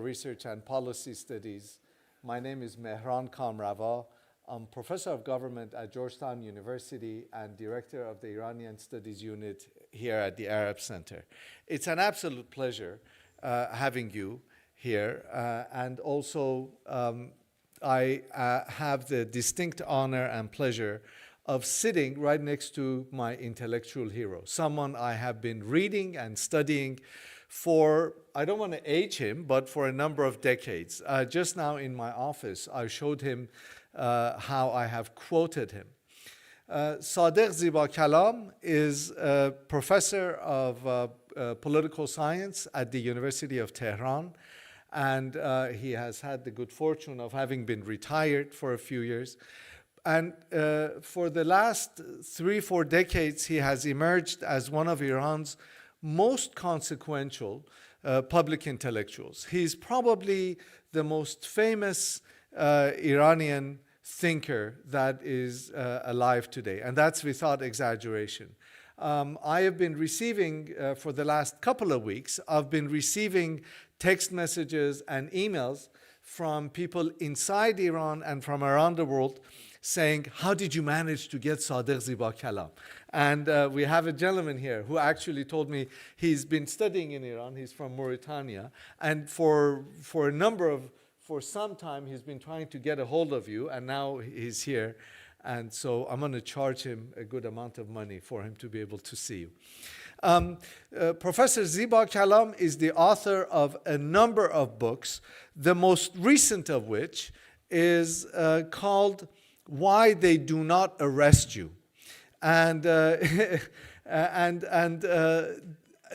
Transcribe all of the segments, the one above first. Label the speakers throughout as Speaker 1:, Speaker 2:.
Speaker 1: Research and Policy Studies. My name is Mehran Kamrava. I'm Professor of Government at Georgetown University and Director of the Iranian Studies Unit here at the Arab Center. It's an absolute pleasure having you here. And also, I have the distinct honor and pleasure of sitting right next to my intellectual hero, someone I have been reading and studying for, I don't want to age him, but for a number of decades. Just now in my office, I showed him how I have quoted him. Sadegh Zibakalam is a professor of political science at the University of Tehran, and he has had the good fortune of having been retired for a few years. And for the last 3-4 decades, he has emerged as one of Iran's most consequential public intellectuals. He's probably the most famous Iranian thinker that is alive today, and that's without exaggeration. I have been receiving, for the last couple of weeks, I've been receiving text messages and emails from people inside Iran and from around the world saying, how did you manage to get Sadegh Zibakalam? And we have a gentleman here who actually told me he's been studying in Iran. He's from Mauritania. And for some time, he's been trying to get a hold of you, and now he's here. And so I'm going to charge him a good amount of money for him to be able to see you. Professor Zibakalam is the author of a number of books, the most recent of which is called Why They Do Not Arrest You. And,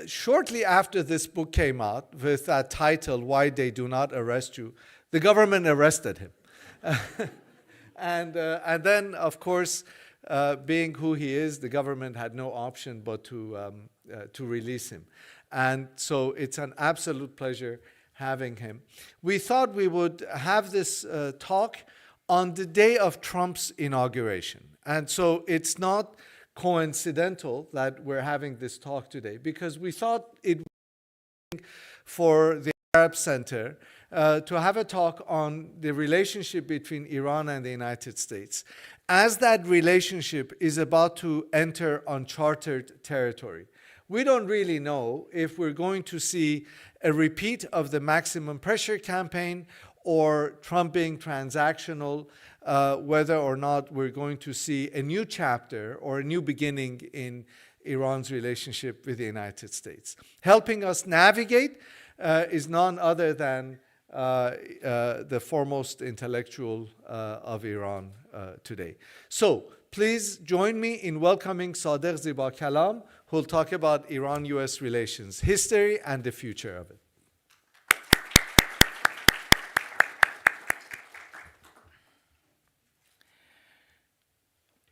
Speaker 1: shortly after this book came out with that title, Why They Do Not Arrest You, the government arrested him. And then, of course, being who he is, the government had no option but to release him. And so it's an absolute pleasure having him. We thought we would have this talk on the day of Trump's inauguration. And so it's not coincidental that we're having this talk today, because we thought it would be for the Arab Center to have a talk on the relationship between Iran and the United States, as that relationship is about to enter uncharted territory. We don't really know if we're going to see a repeat of the maximum pressure campaign or Trump being transactional, whether or not we're going to see a new chapter or a new beginning in Iran's relationship with the United States. Helping us navigate is none other than the foremost intellectual of Iran today. So please join me in welcoming Sadegh Zibakalam, who will talk about Iran-US relations, history, and the future of it.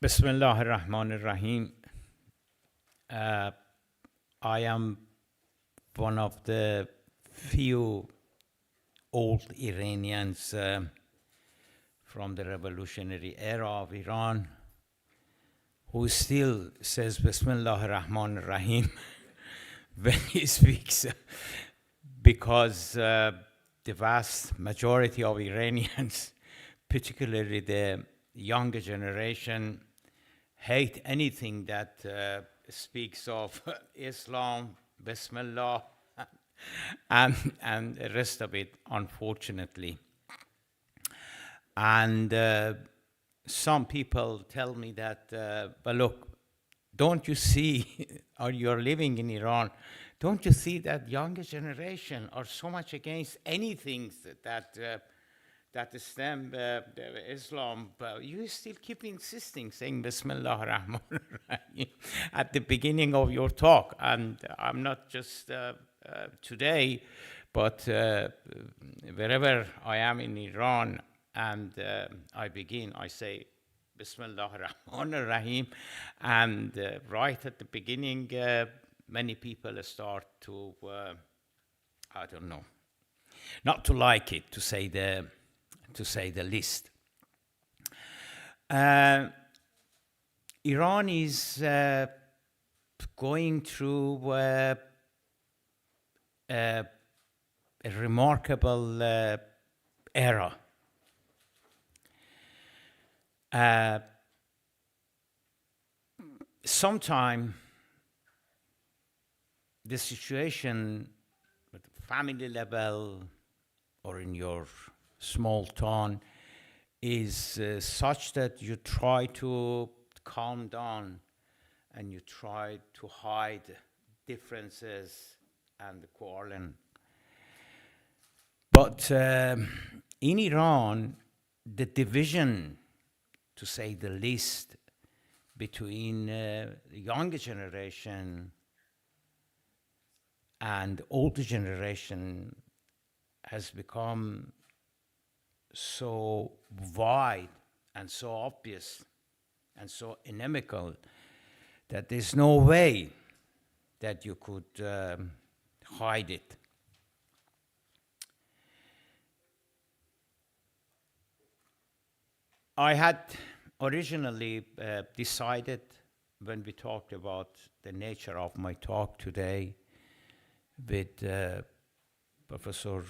Speaker 2: Bismillah ar-Rahman ar-Rahim. I am one of the few old Iranians from the revolutionary era of Iran who still says Bismillah ar-Rahman ar-Rahim when he speaks, because the vast majority of Iranians, particularly the younger generation, hate anything that speaks of Islam, Bismillah, and the rest of it, unfortunately. And some people tell me that, but look, don't you see, or you're living in Iran, don't you see that younger generation are so much against anything that stem Islam, but you still keep insisting, saying Bismillah ar-Rahman ar-Rahim at the beginning of your talk. And I'm not just today, but wherever I am in Iran and I begin, I say Bismillah ar-Rahman ar-Rahim. And right at the beginning, many people start to, I don't know, not to like it, to say the least. Iran is going through a a remarkable era. Sometime the situation at the family level or in your small town is such that you try to calm down and you try to hide differences and quarreling. But in Iran, the division, to say the least, between the younger generation and older generation has become so wide and so obvious and so inimical that there's no way that you could hide it. I had originally decided when we talked about the nature of my talk today with Professor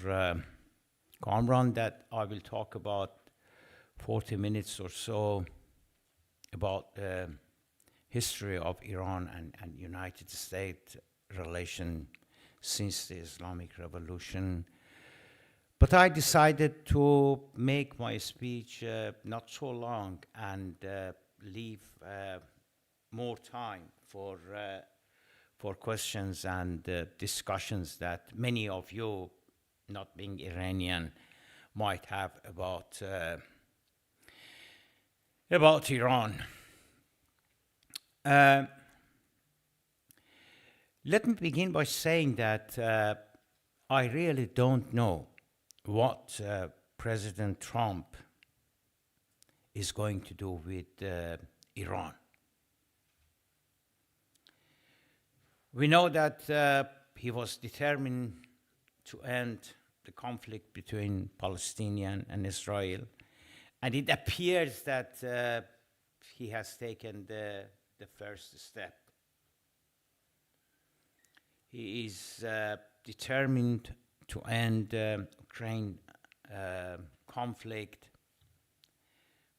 Speaker 2: Kamran that I will talk about 40 minutes or so about the history of Iran and United States relation since the Islamic Revolution. But I decided to make my speech not so long and leave more time for questions and discussions that many of you, not being Iranian, might have about Iran. Let me begin by saying that I really don't know what President Trump is going to do with Iran. We know that he was determined to end the conflict between Palestinian and Israel, and it appears that he has taken the first step. He is determined to end Ukraine conflict.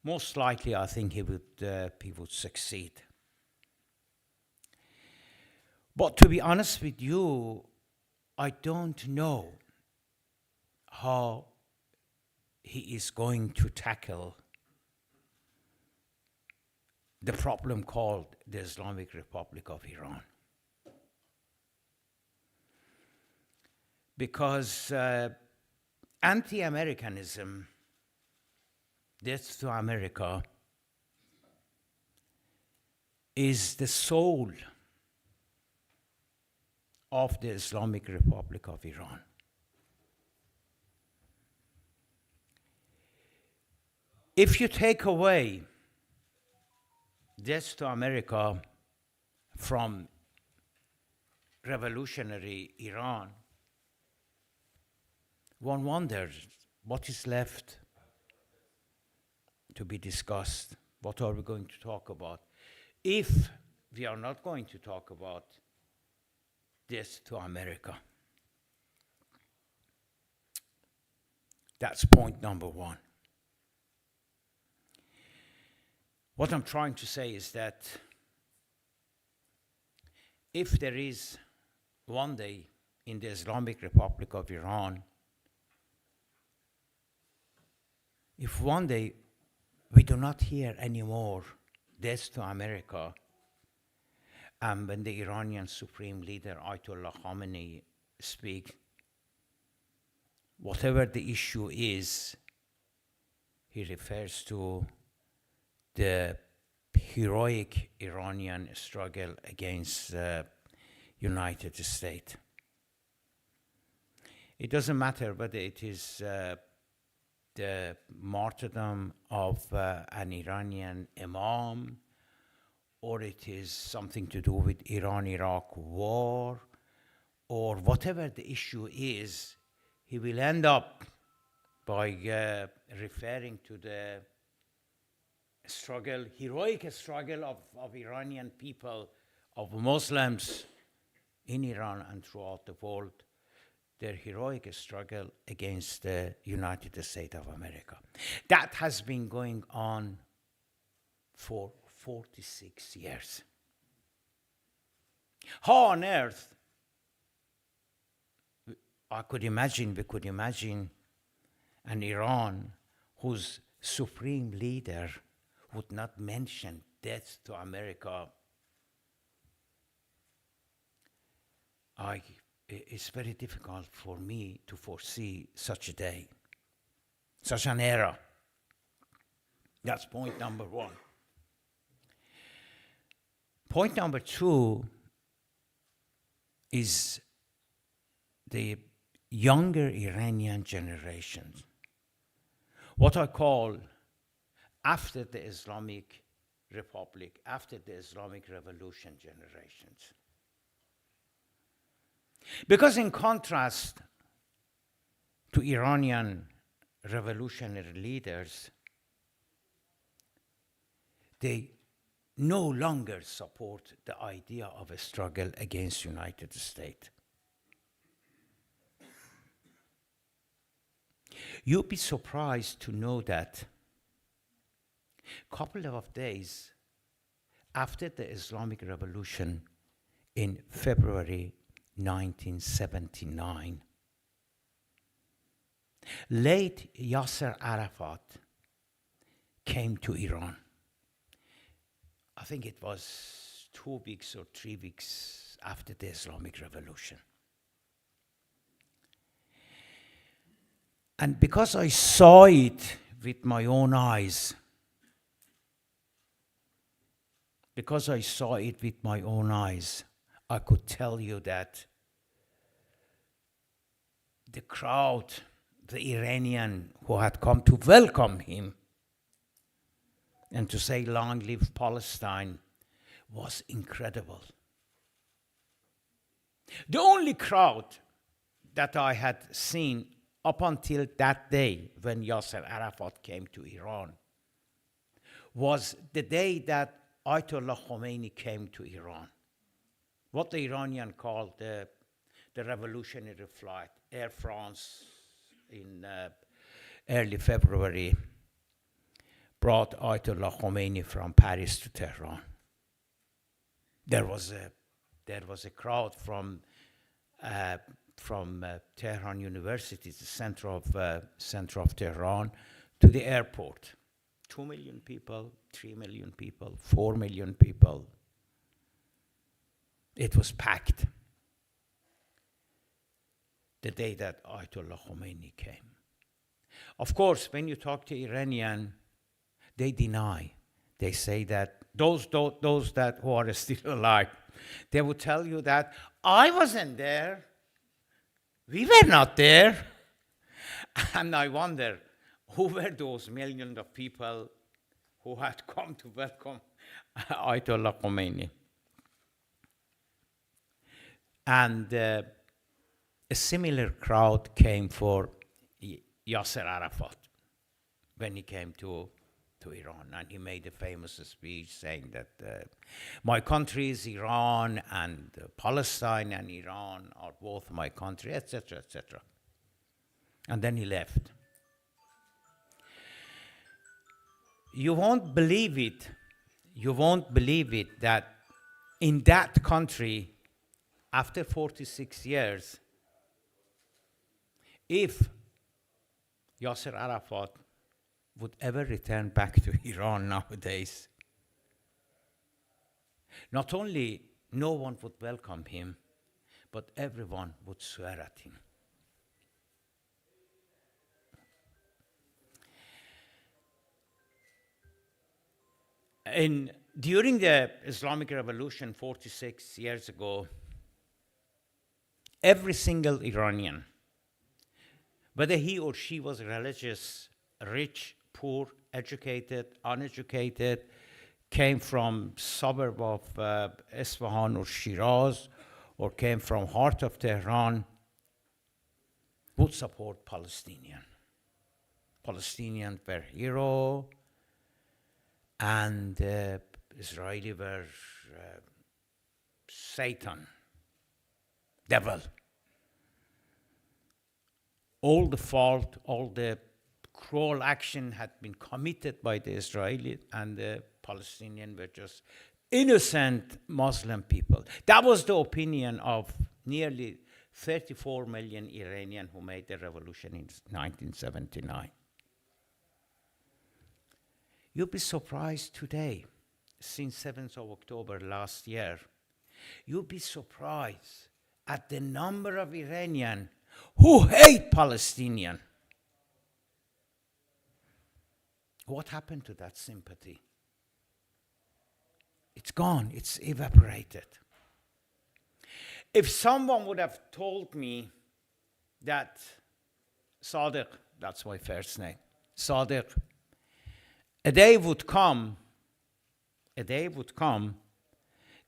Speaker 2: Most likely, I think he would succeed. But to be honest with you, I don't know how he is going to tackle the problem called the Islamic Republic of Iran. Because anti-Americanism, death to America, is the soul of the Islamic Republic of Iran. If you take away death to America from revolutionary Iran, one wonders what is left to be discussed. What are we going to talk about if we are not going to talk about death to America? That's point number one. What I'm trying to say is that if there is one day in the Islamic Republic of Iran, if one day we do not hear anymore death to America, and when the Iranian Supreme Leader Ayatollah Khamenei speaks, whatever the issue is, he refers to the heroic Iranian struggle against the United States. It doesn't matter whether it is the martyrdom of an Iranian imam, or it is something to do with Iran-Iraq war, or whatever the issue is, he will end up by referring to the struggle, heroic struggle of Iranian people, of Muslims in Iran and throughout the world their heroic struggle against the United States of America. That has been going on for 46 years. How on earth we could imagine an Iran whose supreme leader would not mention death to America? It's very difficult for me to foresee such a day, such an era. That's point number one. Point number two is the younger Iranian generation, what I call after the Islamic Republic, after the Islamic Revolution generations. Because in contrast to Iranian revolutionary leaders, they no longer support the idea of a struggle against the United States. You'd be surprised to know that a couple of days after the Islamic Revolution in February 1979, late Yasser Arafat came to Iran. I think it was 2 weeks or 3 weeks after the Islamic Revolution. And because I saw it with my own eyes, I could tell you that the crowd, the Iranian who had come to welcome him and to say long live Palestine, was incredible. The only crowd that I had seen up until that day when Yasser Arafat came to Iran was the day that Ayatollah Khomeini came to Iran. What the Iranian called the revolutionary flight, Air France, in early February, brought Ayatollah Khomeini from Paris to Tehran. There was a crowd from Tehran University, the center of Tehran, to the airport. 2 million people, 3 million people, 4 million people. It was packed the day that Ayatollah Khomeini came. Of course, when you talk to Iranian, they deny. They say that those that who are still alive, they will tell you that I wasn't there. We were not there. And I wonder, who were those millions of people who had come to welcome Ayatollah Khomeini? And a similar crowd came for Yasser Arafat when he came to Iran, and he made a famous speech saying that my country is Iran, and Palestine and Iran are both my country, etc., etc. And then he left. You won't believe it that in that country, after 46 years, if Yasser Arafat would ever return back to Iran nowadays, not only no one would welcome him, but everyone would swear at him. During the Islamic Revolution 46 years ago, every single Iranian, whether he or she was religious, rich, poor, educated, uneducated, came from suburb of Isfahan or Shiraz, or came from heart of Tehran, would support Palestinian. Palestinians were hero, and Israeli were Satan, devil. all the fault, all the cruel action had been committed by the Israeli, and the Palestinian were just innocent Muslim people. That was the opinion of nearly 34 million Iranians who made the revolution in 1979. You'll be surprised today, since 7th of October last year, you'll be surprised at the number of Iranians who hate Palestinians. What happened to that sympathy? It's gone, it's evaporated. If someone would have told me that Sadiq, that's my first name, Sadiq, a day would come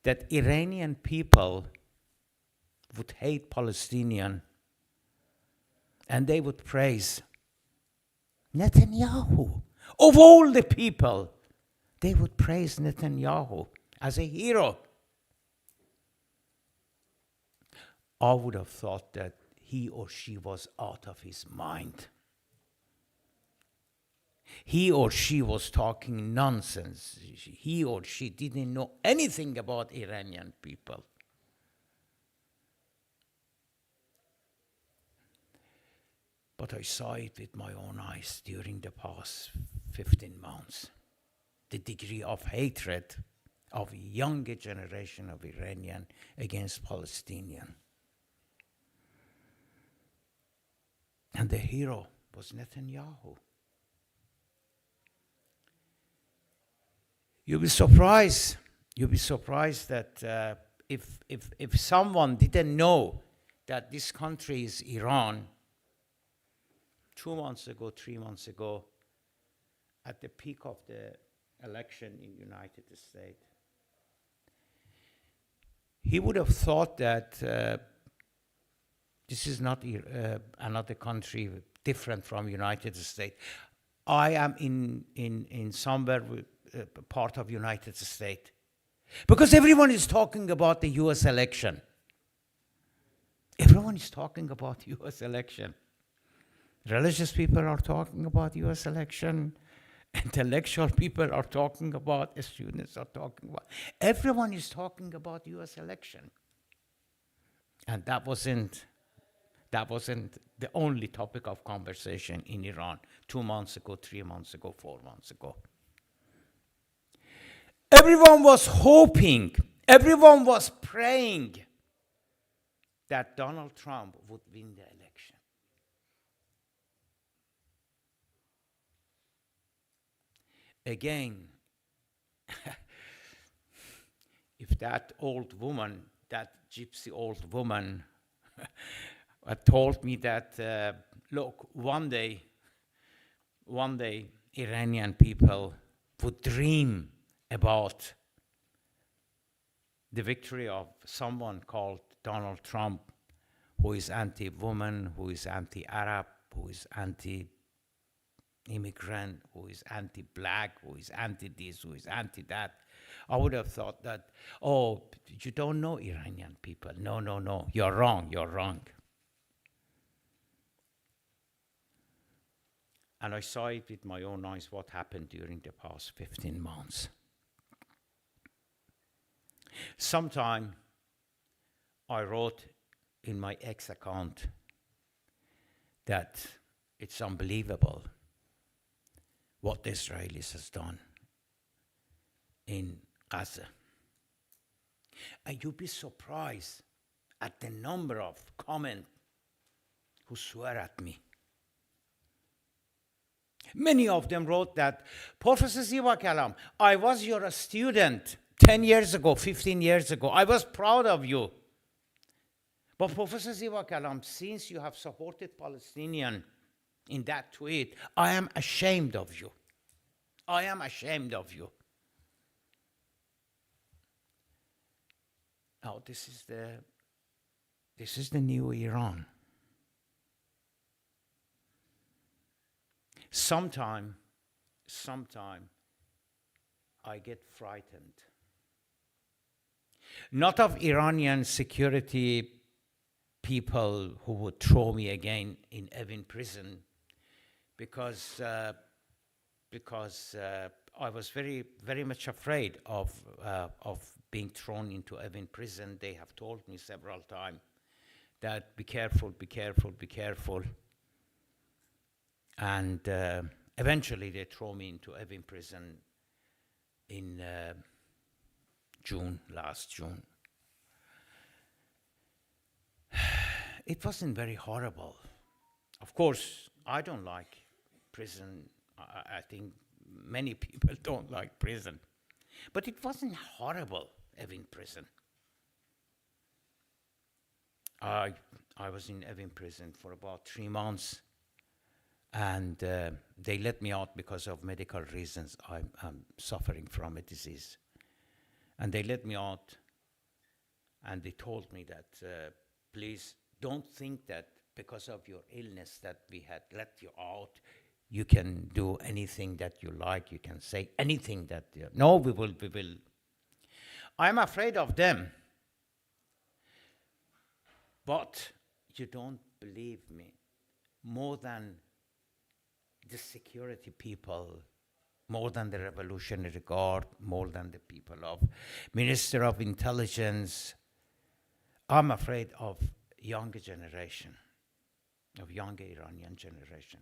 Speaker 2: that Iranian people would hate Palestinian and they would praise Netanyahu. Of all the people, they would praise Netanyahu as a hero. I would have thought that he or she was out of his mind. He or she was talking nonsense. He or she didn't know anything about Iranian people. But I saw it with my own eyes during the past 15 months. The degree of hatred of a younger generation of Iranian against Palestinian. And the hero was Netanyahu. You'll be surprised that if someone didn't know that this country is Iran, 2 months ago, 3 months ago, at the peak of the election in the United States, he would have thought that this is not another country different from United States. I am in somewhere part of United States. Because everyone is talking about the US election. Everyone is talking about US election. Religious people are talking about US election. Intellectual people are talking about, students are talking about. Everyone is talking about US election. And that wasn't the only topic of conversation in Iran 2 months ago, 3 months ago, 4 months ago. Everyone was hoping, everyone was praying that Donald Trump would win the election. Again, if that old woman, that gypsy old woman, had told me that, look, one day, Iranian people would dream about the victory of someone called Donald Trump, who is anti-woman, who is anti-Arab, who is anti-immigrant, who is anti-black, who is anti-this, who is anti-that. I would have thought that, oh, you don't know Iranian people. No, you're wrong. And I saw it with my own eyes what happened during the past 15 months. Sometime I wrote in my X account that it's unbelievable what the Israelis has done in Gaza. And you'll be surprised at the number of comments who swear at me. Many of them wrote that, Professor Ziva Kalam, I was your student 10 years ago, 15 years ago. I was proud of you. But Professor Ziva Kalam, since you have supported Palestinian in that tweet, I am ashamed of you. I am ashamed of you. Now, this is the new Iran. Sometime I get frightened. Not of Iranian security people who would throw me again in Evin prison because I was very, very much afraid of being thrown into Evin prison. They have told me several times that be careful, be careful, be careful. And eventually they throw me into Evin prison in last June. It wasn't very horrible. Of course, I don't like prison. I think many people don't like prison. But it wasn't horrible, Evin prison. I was in Evin prison for about 3 months, and they let me out because of medical reasons. I'm suffering from a disease. And they let me out, and they told me that, please don't think that because of your illness that we had let you out, you can do anything that you like, you can say anything that no, we will. I'm afraid of them. But you don't believe me. More than the security people, more than the Revolutionary Guard, more than the people of Minister of Intelligence, I'm afraid of younger generation, of younger Iranian generation.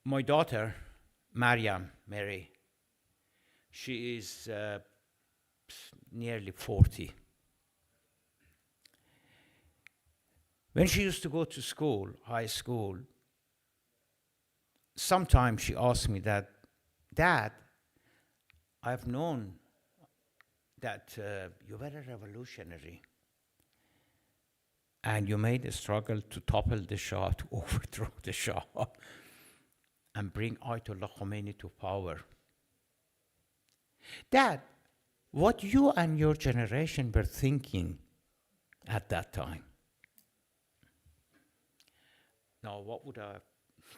Speaker 2: My daughter, Mary, she is nearly 40. When she used to go to school, high school, sometimes she asked me that, Dad, I've known that you were a revolutionary and you made a struggle to topple the Shah, to overthrow the Shah and bring Ayatollah Khomeini to power. Dad, what you and your generation were thinking at that time? Now, what would I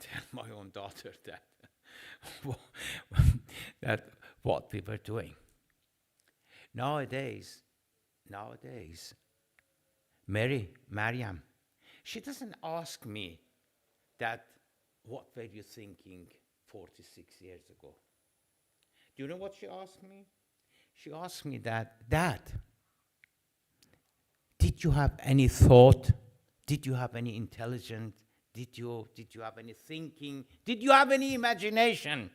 Speaker 2: tell my own daughter that what we were doing? Nowadays, Maryam, she doesn't ask me that, what were you thinking 46 years ago? Do you know what she asked me? She asked me that, Dad, did you have any thought? Did you have any intelligence? Did you have any thinking? Did you have any imagination?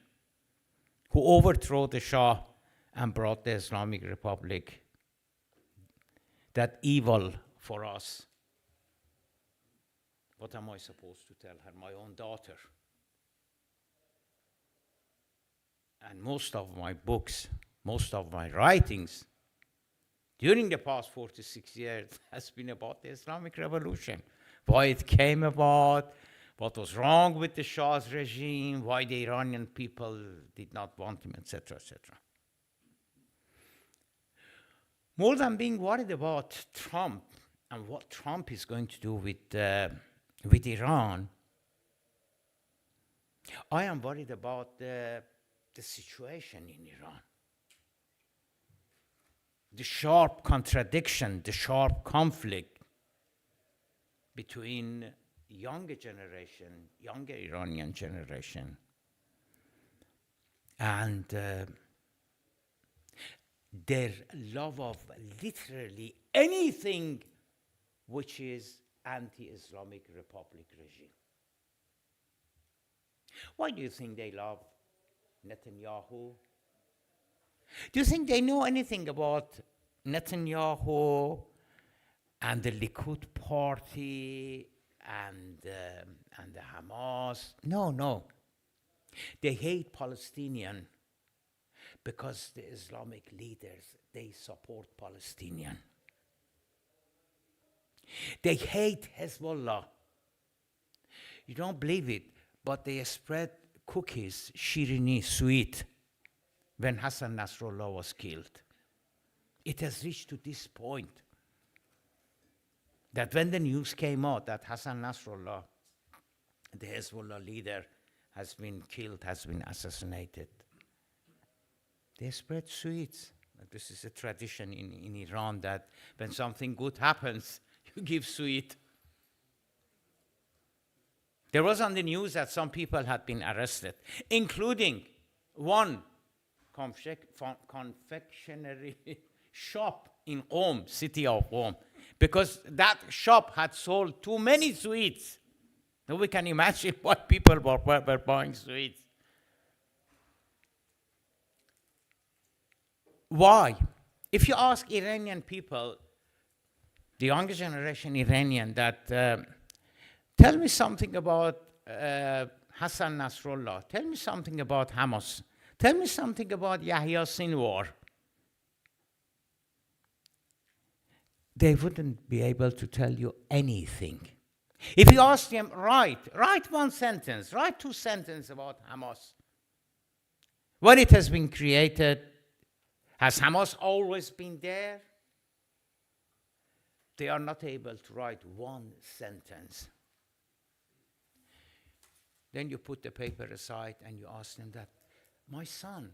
Speaker 2: Who overthrew the Shah and brought the Islamic Republic, that evil for us? What am I supposed to tell her, my own daughter? And most of my books, most of my writings during the past 46 years has been about the Islamic Revolution. Why it came about, what was wrong with the Shah's regime, why the Iranian people did not want him, etc., etc. More than being worried about Trump and what Trump is going to do with Iran, I am worried about the situation in Iran. The sharp contradiction, the sharp conflict between younger Iranian generation, and their love of literally anything which is anti-Islamic Republic regime. Why do you think they love Netanyahu? Do you think they know anything about Netanyahu and the Likud party and the Hamas? No. They hate Palestinian because the Islamic leaders, they support Palestinian. They hate Hezbollah. You don't believe it, but they spread cookies, shirini, sweet, when Hassan Nasrallah was killed. It has reached to this point that when the news came out that Hassan Nasrallah, the Hezbollah leader, has been killed, has been assassinated, they spread sweets This is a tradition in Iran that when something good happens, you give sweet. There was on the news that some people had been arrested, including one confectionery shop in Qom, city of Qom, because that shop had sold too many sweets. Now we can imagine why people were buying sweets. Why? If you ask Iranian people, the younger generation Iranian, that tell me something about Hassan Nasrallah, tell me something about Hamas, tell me something about Yahya Sinwar, they wouldn't be able to tell you anything. If you ask them, write one sentence, write 2 sentences about Hamas. When it has been created, has Hamas always been there? They are not able to write 1 sentence. Then you put the paper aside and you ask them that, my son,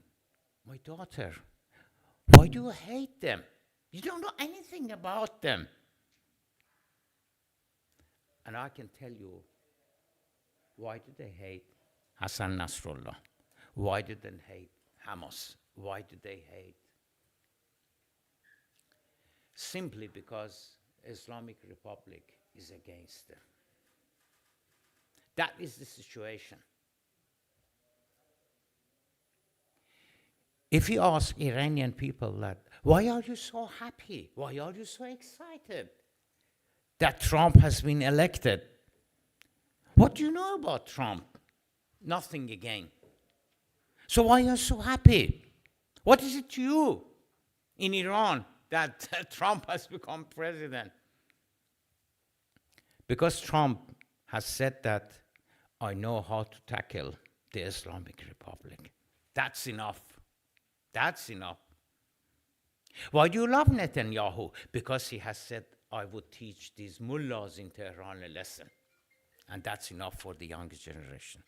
Speaker 2: my daughter, why do you hate them? You don't know anything about them. And I can tell you, why did they hate Hassan Nasrallah? Why did they hate Hamas? Why did they hate? Simply because Islamic Republic is against them. That is the situation. If you ask Iranian people that, why are you so happy? Why are you so excited that Trump has been elected? What do you know about Trump? Nothing again. So why are you so happy? What is it to you in Iran that Trump has become president? Because Trump has said that I know how to tackle the Islamic Republic. That's enough. That's enough. Why do you love Netanyahu? Because he has said, I would teach these mullahs in Tehran a lesson. And that's enough for the younger generation.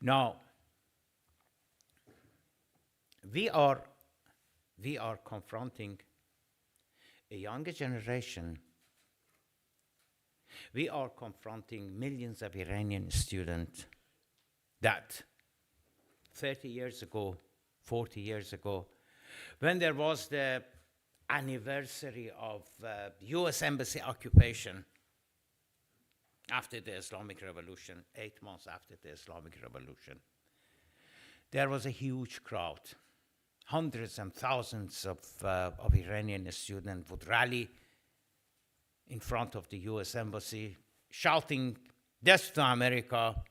Speaker 2: Now, we are confronting a younger generation. We are confronting millions of Iranian students that 30 years ago, 40 years ago, when there was the anniversary of US Embassy occupation after the Islamic Revolution, 8 months after the Islamic Revolution, there was a huge crowd. Hundreds and thousands of Iranian students would rally in front of the US Embassy, shouting, "Death to America."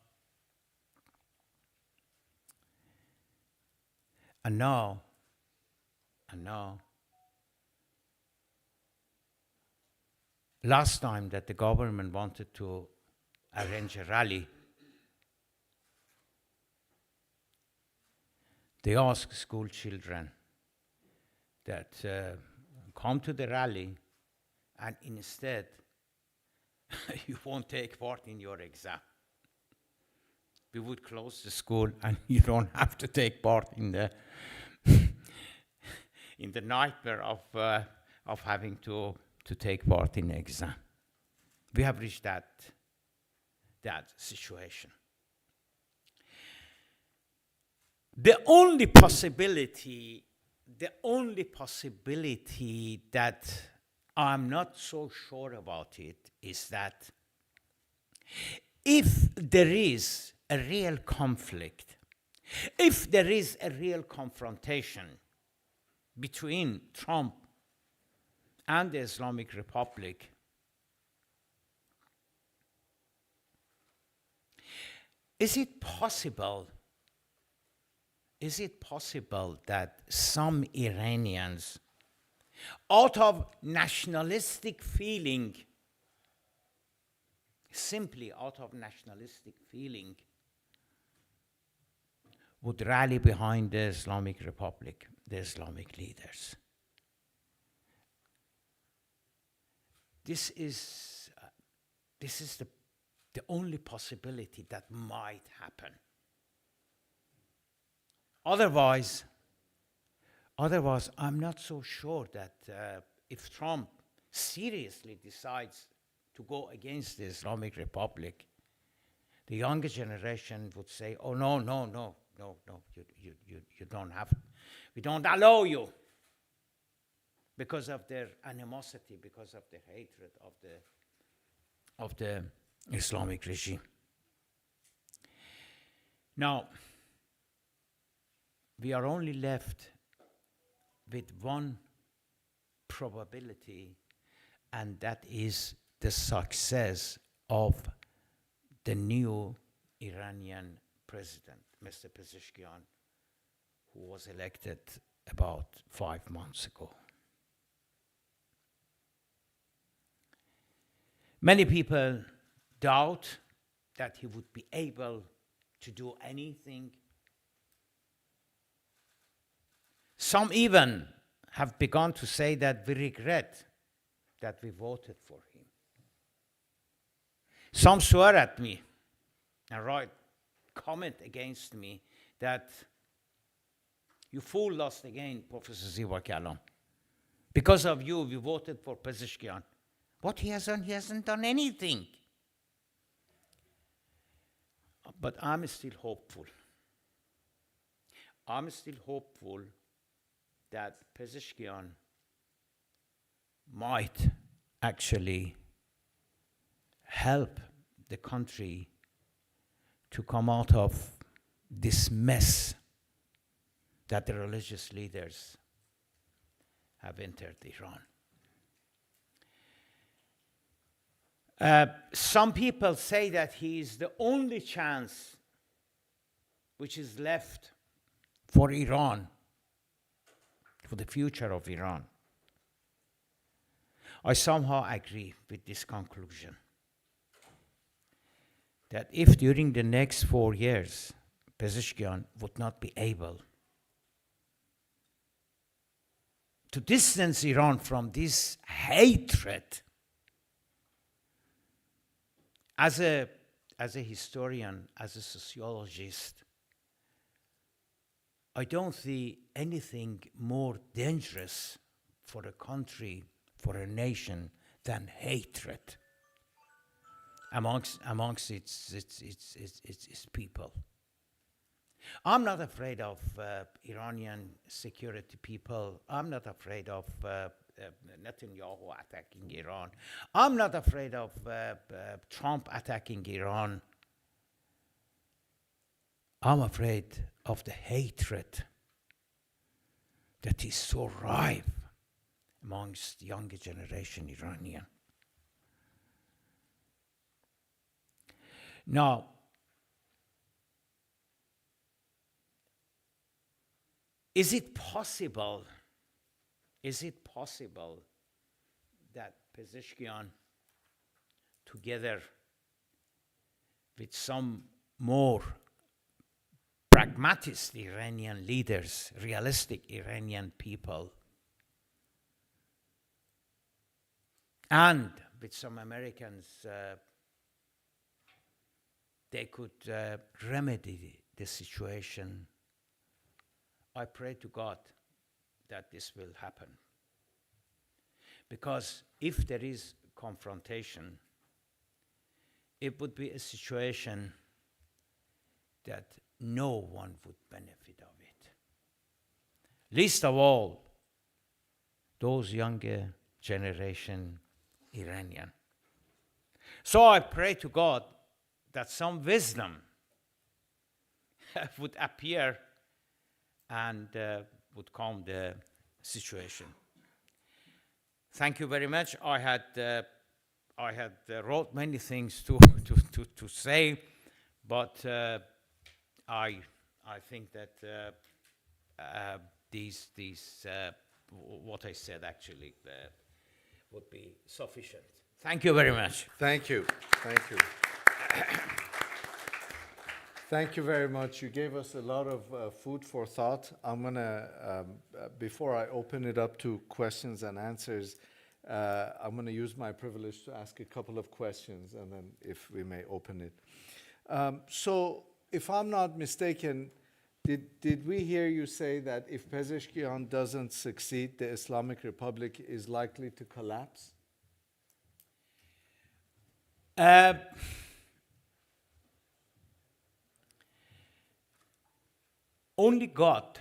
Speaker 2: And now, last time that the government wanted to arrange a rally, they asked school children that come to the rally and instead you won't take part in your exam. We would close the school and you don't have to take part in the in the nightmare of having to take part in the exam. We have reached that situation. The only possibility that I'm not so sure about it is that if there is a real conflict, if there is a real confrontation between Trump and the Islamic Republic, is it possible that some Iranians, out of nationalistic feeling, simply out of nationalistic feeling, would rally behind the Islamic Republic, the Islamic leaders? This is the only possibility that might happen. Otherwise, I'm not so sure that if Trump seriously decides to go against the Islamic Republic, the younger generation would say, oh, no, you don't have, we don't allow you, because of their animosity, because of the hatred of the Islamic regime. Now, we are only left with one probability, and that is the success of the new Iranian president, Mr. Pezeshkian, who was elected about 5 months ago. Many people doubt that he would be able to do anything. Some even have begun to say that we regret that we voted for him. Some swear at me and write comment against me that you fooled us again, Professor Ziwa Kalam. Because of you, we voted for Pezeshkian. What he has done, he hasn't done anything. But I'm still hopeful. I'm still hopeful that Pezeshkian might actually help the country to come out of this mess that the religious leaders have entered Iran. Some people say that he is the only chance which is left for Iran, for the future of Iran. I somehow agree with this conclusion, that if during the next 4 years Pezeshkian would not be able to distance Iran from this hatred, as a historian, as a sociologist, I don't see anything more dangerous for a country, for a nation, than hatred amongst its people. I'm not afraid of Iranian security people. I'm not afraid of Netanyahu attacking Iran. I'm not afraid of Trump attacking Iran. I'm afraid of the hatred that is so rife amongst the younger generation Iranian. Now, is it possible that Pezeshkian, together with some more pragmatic Iranian leaders, realistic Iranian people, and with some Americans, they could remedy the situation? I pray to God that this will happen. Because if there is confrontation, it would be a situation that no one would benefit of it. Least of all, those younger generation Iranian. So I pray to God that some wisdom would appear and would calm the situation. Thank you very much. I had wrote many things to say, but I think that these what I said actually would be sufficient. Thank you very much.
Speaker 1: Thank you. Thank you. Thank you very much. You gave us a lot of food for thought. I'm going to, before I open it up to questions and answers, I'm going to use my privilege to ask a couple of questions, and then if we may open it. So if I'm not mistaken, Did we hear you say that if Pezeshkian doesn't succeed, the Islamic Republic is likely to collapse?
Speaker 2: Only God,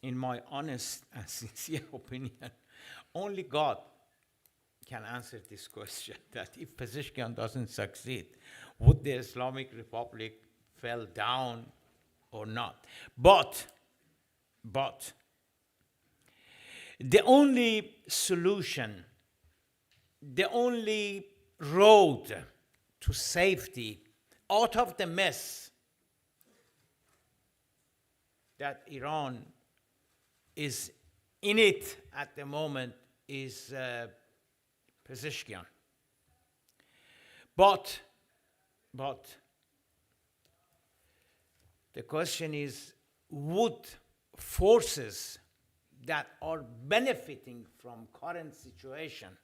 Speaker 2: in my honest and sincere opinion, only God can answer this question, that if Pezeshkian doesn't succeed, would the Islamic Republic fall down or not? But the only solution, the only road to safety out of the mess that Iran is in it at the moment is Pezeshkian. But the question is, would forces that are benefiting from current situation,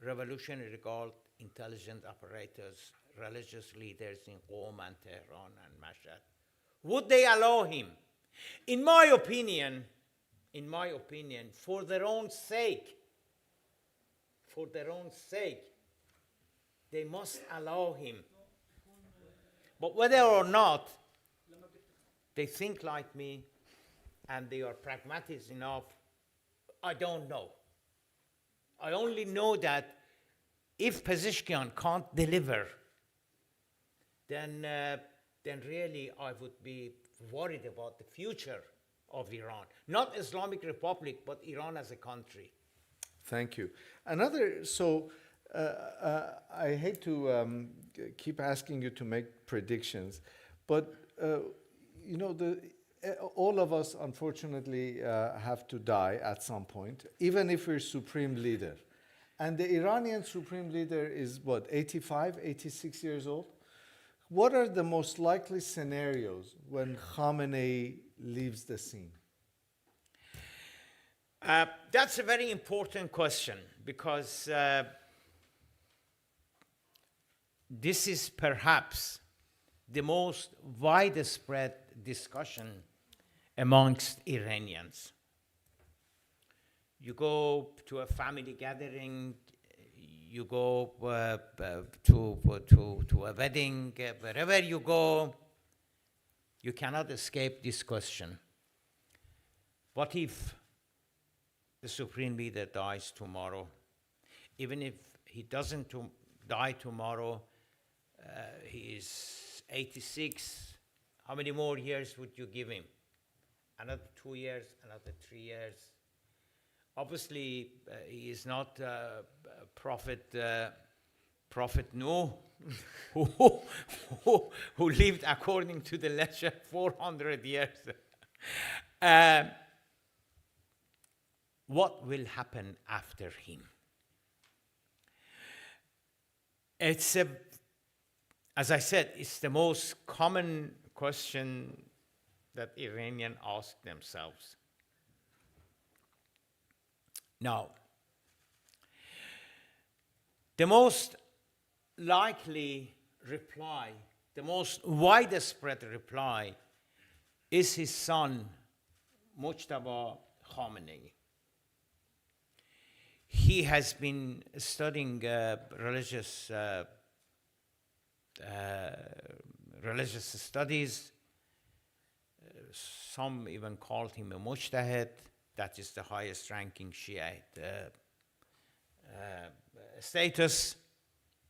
Speaker 2: Revolutionary Guard, intelligent operators, religious leaders in Qom and Tehran and Mashhad, would they allow him? In my opinion, for their own sake, they must allow him. But whether or not they think like me and they are pragmatic enough, I don't know. I only know that if Pezeshkian can't deliver, then really I would be worried about the future of Iran. Not Islamic Republic, but Iran as a country.
Speaker 1: Thank you. I hate to keep asking you to make predictions, but all of us unfortunately have to die at some point, even if we're supreme leader. And the Iranian supreme leader is what, 85, 86 years old? What are the most likely scenarios when Khamenei leaves the scene?
Speaker 2: That's a very important question, because this is perhaps the most widespread discussion amongst Iranians. You go to a family gathering, you go to a wedding, wherever you go, you cannot escape this question. What if the supreme leader dies tomorrow? Even if he doesn't die tomorrow, he is 86. How many more years would you give him? Another 2 years, another 3 years. Obviously, he is not Prophet Nuh, who lived according to the legend 400 years. What will happen after him? It's as I said, it's the most common question that Iranians ask themselves. Now, the most likely reply, the most widespread reply, is his son, Mojtaba Khamenei. He has been studying religious studies. Some even called him a mujtahid. That is the highest ranking Shiite status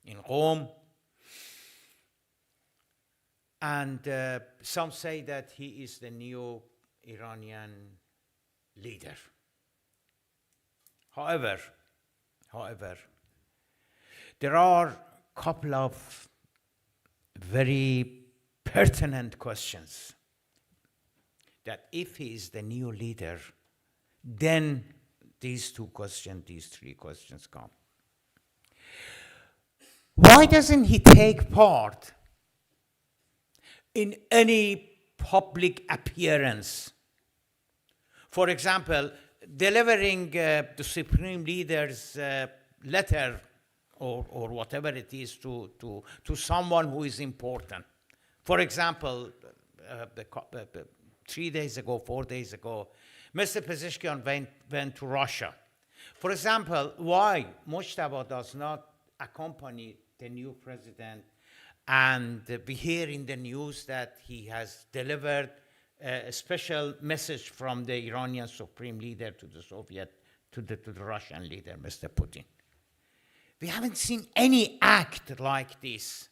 Speaker 2: in Qom. And some say that he is the new Iranian leader. However, there are a couple of very pertinent questions that if he is the new leader, then these three questions come. Why doesn't he take part in any public appearance? For example, delivering the supreme leader's letter or whatever it is to someone who is important. For example, 3 days ago, 4 days ago, Mr. Pezeshkian went to Russia. For example, why Mujtaba does not accompany the new president, and we hear in the news that he has delivered a special message from the Iranian supreme leader to the to the Russian leader, Mr. Putin. We haven't seen any act like this,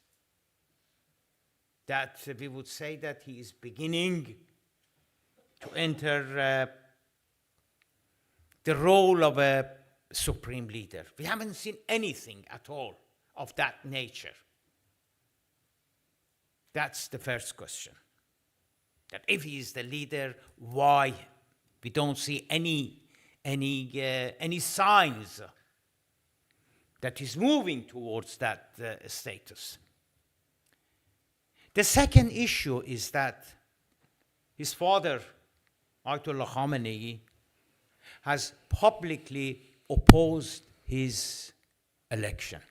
Speaker 2: that we would say that he is beginning to enter the role of a supreme leader. We haven't seen anything at all of that nature. That's the first question. That if he is the leader, why we don't see any signs that he's moving towards that status. The second issue is that his father, Ayatollah Khamenei, has publicly opposed his election,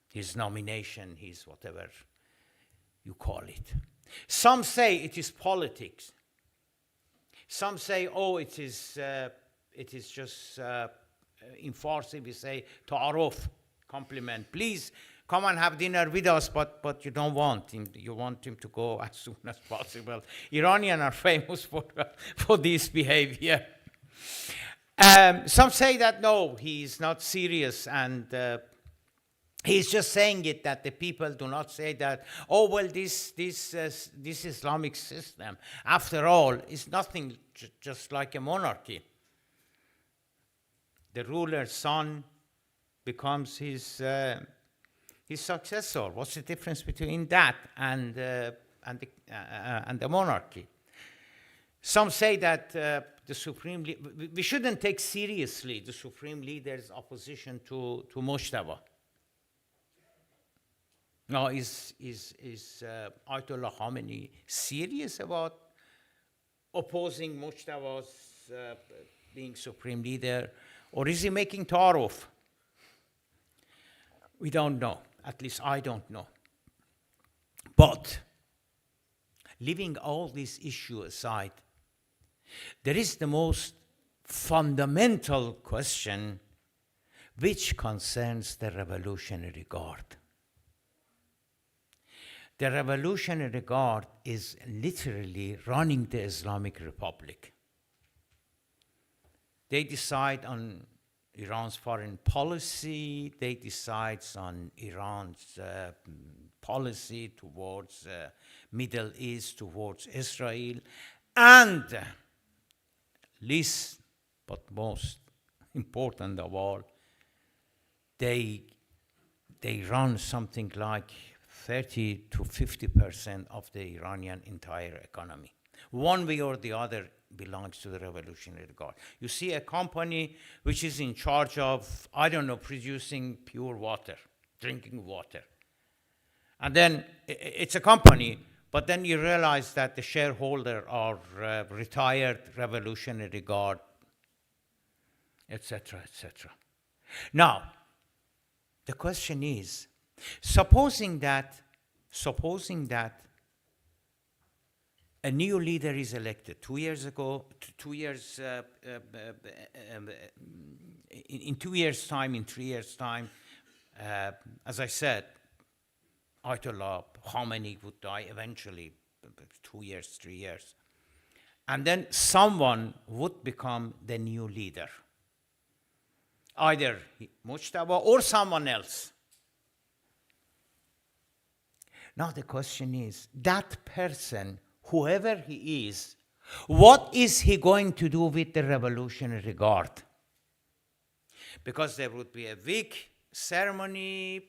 Speaker 2: his nomination, his whatever you call it. Some say it is politics. Some say, oh, it is just in Farsi we say ta'aruf, compliment. Please come and have dinner with us, but you don't want him. You want him to go as soon as possible. Iranians are famous for this behavior. Some say that no, he's not serious, and he's just saying it that the people do not say that, oh, well, this Islamic system, after all, is nothing just like a monarchy. The ruler's son becomes his successor. What's the difference between that and the monarchy? Some say that we shouldn't take seriously the supreme leader's opposition to Mujtaba. Now, is Ayatollah Khamenei serious about opposing Mujtaba's being supreme leader, or is he making ta'aruf? We don't know. At least I don't know. But leaving all this issue aside, there is the most fundamental question which concerns the Revolutionary Guard. The Revolutionary Guard is literally running the Islamic Republic. They decide on Iran's foreign policy, they decide on Iran's policy towards Middle East, towards Israel, and least but most important of all, they run something like 30 to 50% of the Iranian entire economy. One way or the other belongs to the Revolutionary Guard. You see a company which is in charge of, I don't know, producing pure water, drinking water. And then it's a company, but then you realize that the shareholder are retired Revolutionary Guard, etc., etc. Now, the question is, supposing that a new leader is elected 2 years ago, in 2 years' time, in 3 years' time, as I said, Ayatollah Khamenei would die eventually, 2 years, 3 years. And then someone would become the new leader, either Mujtaba or someone else. Now the question is, that person, whoever he is, what is he going to do with the Revolutionary Guard? Because there would be a week ceremony,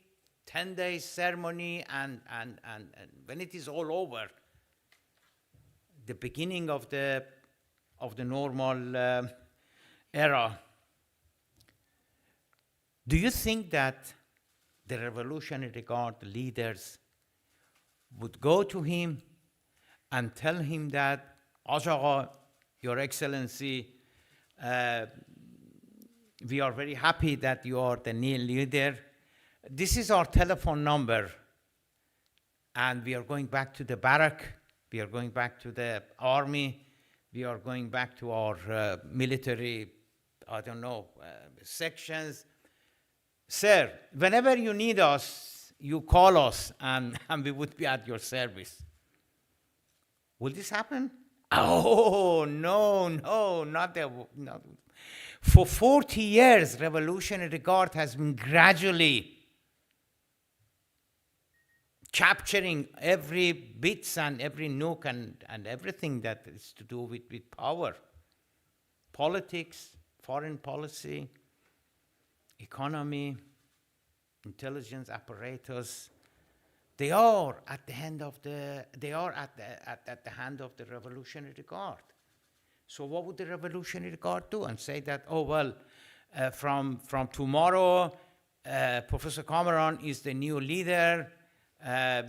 Speaker 2: 10-day ceremony, and when it is all over, the beginning of the normal era, do you think that the Revolutionary Guard leaders would go to him and tell him that, Ajaga, Your Excellency, we are very happy that you are the new leader. This is our telephone number, and we are going back to the barrack. We are going back to the army. We are going back to our military, I don't know, sections. Sir, whenever you need us, you call us, and we would be at your service. Will this happen? Oh, no, not. For 40 years, Revolutionary Guard has been gradually capturing every bits and every nook and everything that is to do with power, politics, foreign policy, economy, intelligence apparatus. They are at the hand of the hand of the Revolutionary Guard. So what would the Revolutionary Guard do? And say that, oh well, from tomorrow, Professor Cameron is the new leader.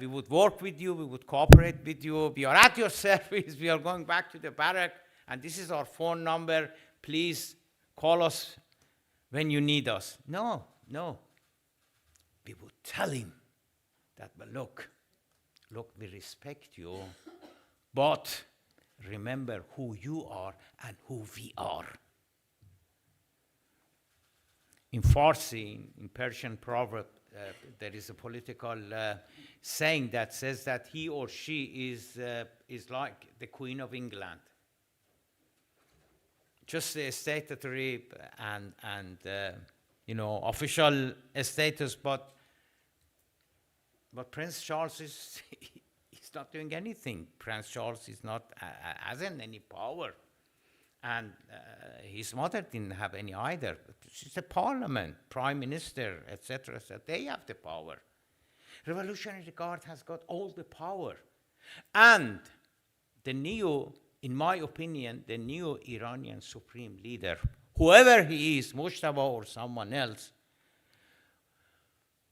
Speaker 2: We would work with you. We would cooperate with you. We are at your service. We are going back to the barrack, and this is our phone number. Please call us when you need us. No. We would tell him that, but look, we respect you, but remember who you are and who we are. In Farsi, in Persian proverb, there is a political saying that says that he or she is like the Queen of England. Just the statutory and official status, but Prince Charles he's not doing anything. Prince Charles is not hasn't any power, and his mother didn't have any either. She's a parliament, prime minister, etc. So they have the power. Revolutionary Guard has got all the power, and in my opinion, the new Iranian supreme leader, whoever he is, Moshtaba or someone else,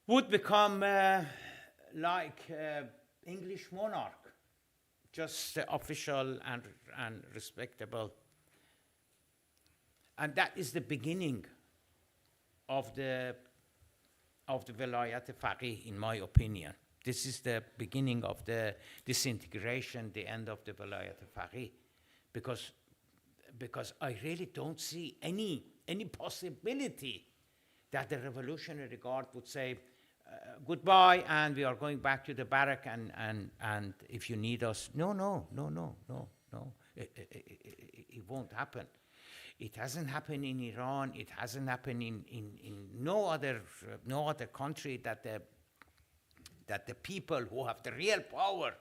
Speaker 2: would become like English monarch, just official and respectable. And that is the beginning of the Velayat Faqih, in my opinion. This is the beginning of the disintegration, the end of the Velayat Faqih, because I really don't see any possibility that the Revolutionary Guard would say, goodbye, and we are going back to the barrack, and if you need us. No. It won't happen. It hasn't happened in Iran. It hasn't happened in no other country that the people who have the real power,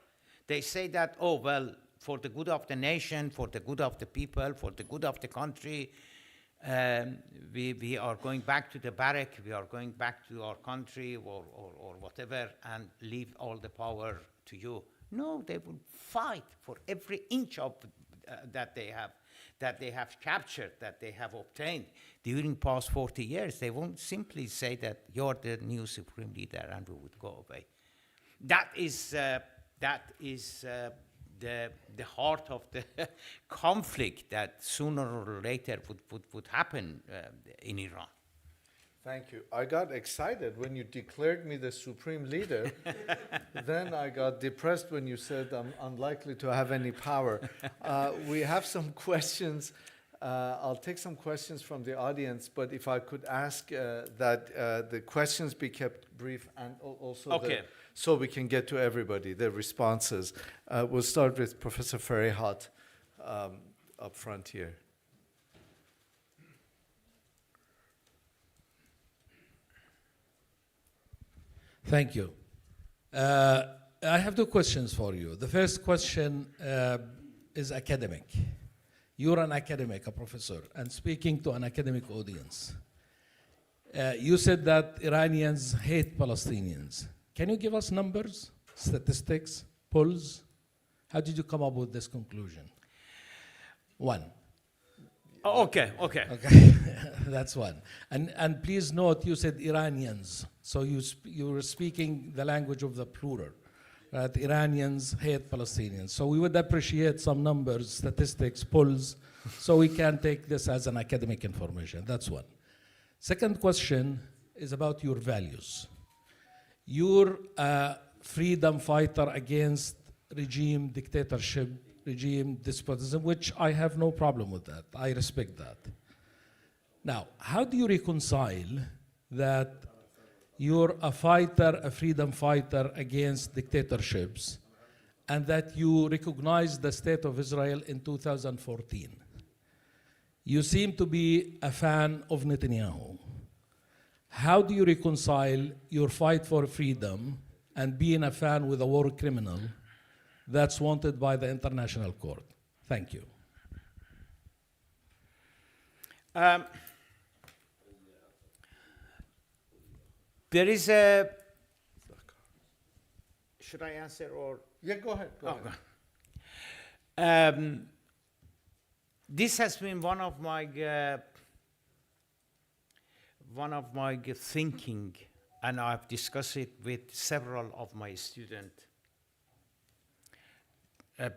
Speaker 2: they say that, oh, well, for the good of the nation, for the good of the people, for the good of the country, we are going back to the barrack, we are going back to our country or whatever, and leave all the power to you. No, they will fight for every inch of that they have captured, that they have obtained during past 40 years. They won't simply say that you're the new supreme leader and we would go away. That is the heart of the conflict that sooner or later would happen in Iran.
Speaker 1: Thank you. I got excited when you declared me the supreme leader. Then I got depressed when you said I'm unlikely to have any power. We have some questions. I'll take some questions from the audience, but if I could ask that the questions be kept brief and also so we can get to everybody, the responses. We'll start with Professor Farehat up front here.
Speaker 3: Thank you. I have two questions for you. The first question is academic. You're an academic, a professor, and speaking to an academic audience. You said that Iranians hate Palestinians. Can you give us numbers, statistics, polls? How did you come up with this conclusion? One.
Speaker 2: Okay.
Speaker 3: That's one. And please note, you said Iranians, so you were speaking the language of the plural. Right? Iranians hate Palestinians. So we would appreciate some numbers, statistics, polls, so we can take this as an academic information. That's one. Second question is about your values. You're a freedom fighter against regime dictatorship, regime despotism, which I have no problem with that. I respect that. Now, how do you reconcile that you're a fighter, a freedom fighter against dictatorships, and that you recognize the state of Israel in 2014? You seem to be a fan of Netanyahu. How do you reconcile your fight for freedom and being a fan with a war criminal that's wanted by the International Court? Thank you.
Speaker 2: There is a. Should I answer or?
Speaker 1: Yeah, go ahead. Go ahead.
Speaker 2: This has been one of my thinking, and I've discussed it with several of my students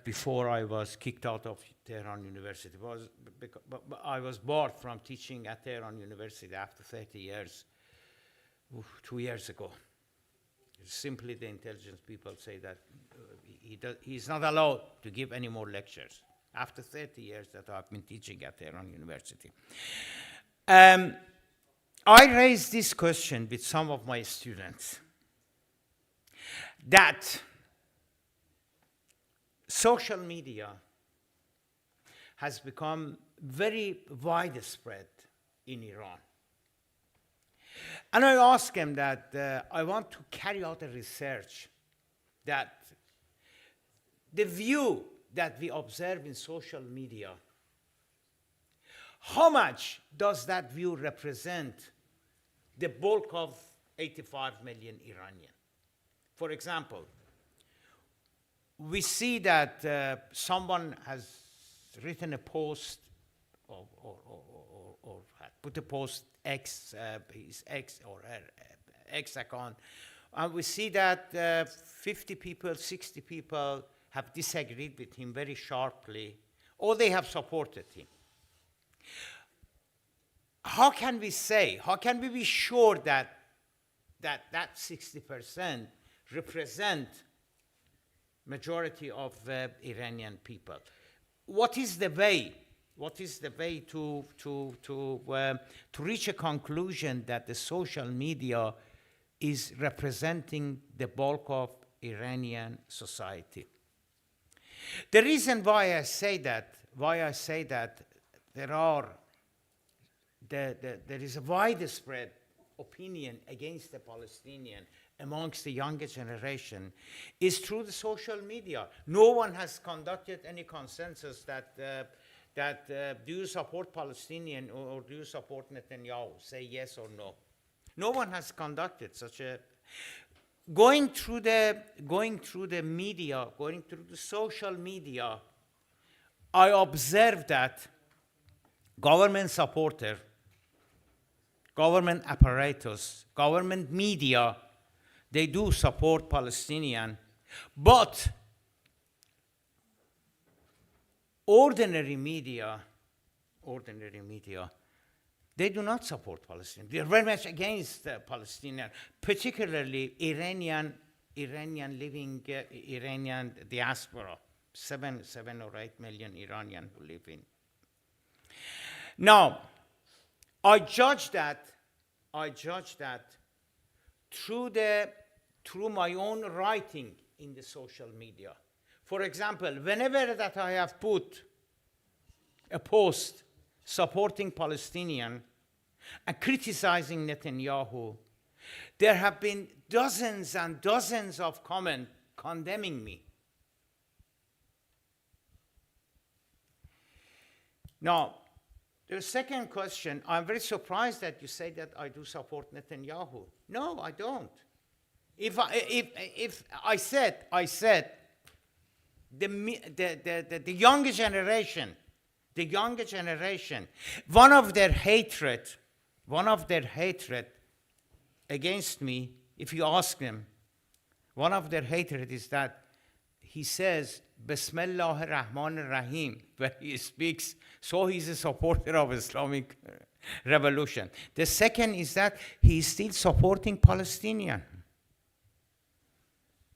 Speaker 2: before I was kicked out of Tehran University. But I was barred from teaching at Tehran University after 30 years, 2 years ago. Simply the intelligence people say that he's not allowed to give any more lectures after 30 years that I've been teaching at Tehran University. I raised this question with some of my students, that social media has become very widespread in Iran. And I asked them that I want to carry out a research that the view that we observe in social media, how much does that view represent the bulk of 85 million Iranian? For example, we see that someone has written a post or put a post X, his X or her X account, and we see that 50 people, 60 people have disagreed with him very sharply, or they have supported him. How can we say, how can we be sure that that 60% represent majority of Iranian people? What is the way? What is the way to reach a conclusion that the social media is representing the bulk of Iranian society? The reason why I say that there is a widespread opinion against the Palestinian amongst the younger generation is through the social media. No one has conducted any consensus that do you support Palestinian or do you support Netanyahu? Say yes or no. No one has conducted such a. Going through the media, going through the social media, I observed that government supporter, government apparatus, government media, they do support Palestinian, but ordinary media, they do not support Palestinians. They are very much against Palestinian, particularly Iranian living Iranian diaspora, 7 or 8 million Iranian who live in. Now, I judge that through my own writing in the social media. For example, whenever that I have put a post supporting Palestinian and criticizing Netanyahu, there have been dozens and dozens of comments condemning me. Now, the second question, I'm very surprised that you say that I do support Netanyahu. No, I don't. If I said the younger generation, one of their hatred against me, if you ask them, one of their hatred is that he says, Bismillah ar-Rahman ar-Rahim, when he speaks, so he's a supporter of Islamic revolution. The second is that he's still supporting Palestinian.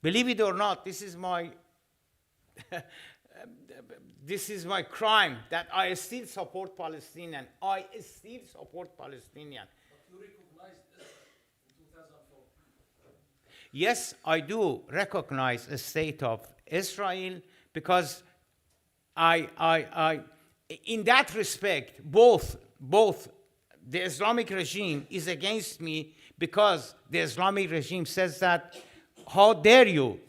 Speaker 2: Believe it or not, this is my this is my crime, that I still support Palestinian. I still support Palestinian.
Speaker 3: But you recognized this in 2004.
Speaker 2: Yes, I do recognize a state of Israel because in that respect, both the Islamic regime is against me because the Islamic regime says that, how dare you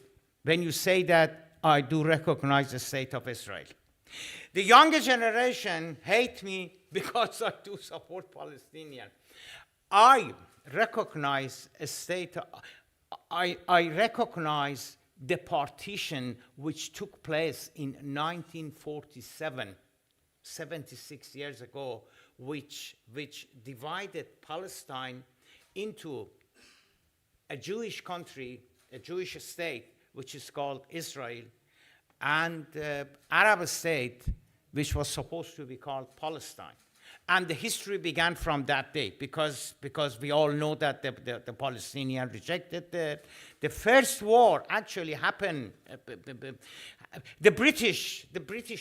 Speaker 2: when you say that I do recognize the state of Israel. The younger generation hate me because I do support Palestinian. I recognize a state, I recognize the partition which took place in 1947, 76 years ago, which divided Palestine into a Jewish country, a Jewish state, which is called Israel, and Arab state, which was supposed to be called Palestine. And the history began from that day, because we all know that the Palestinians rejected the first war actually happened. The British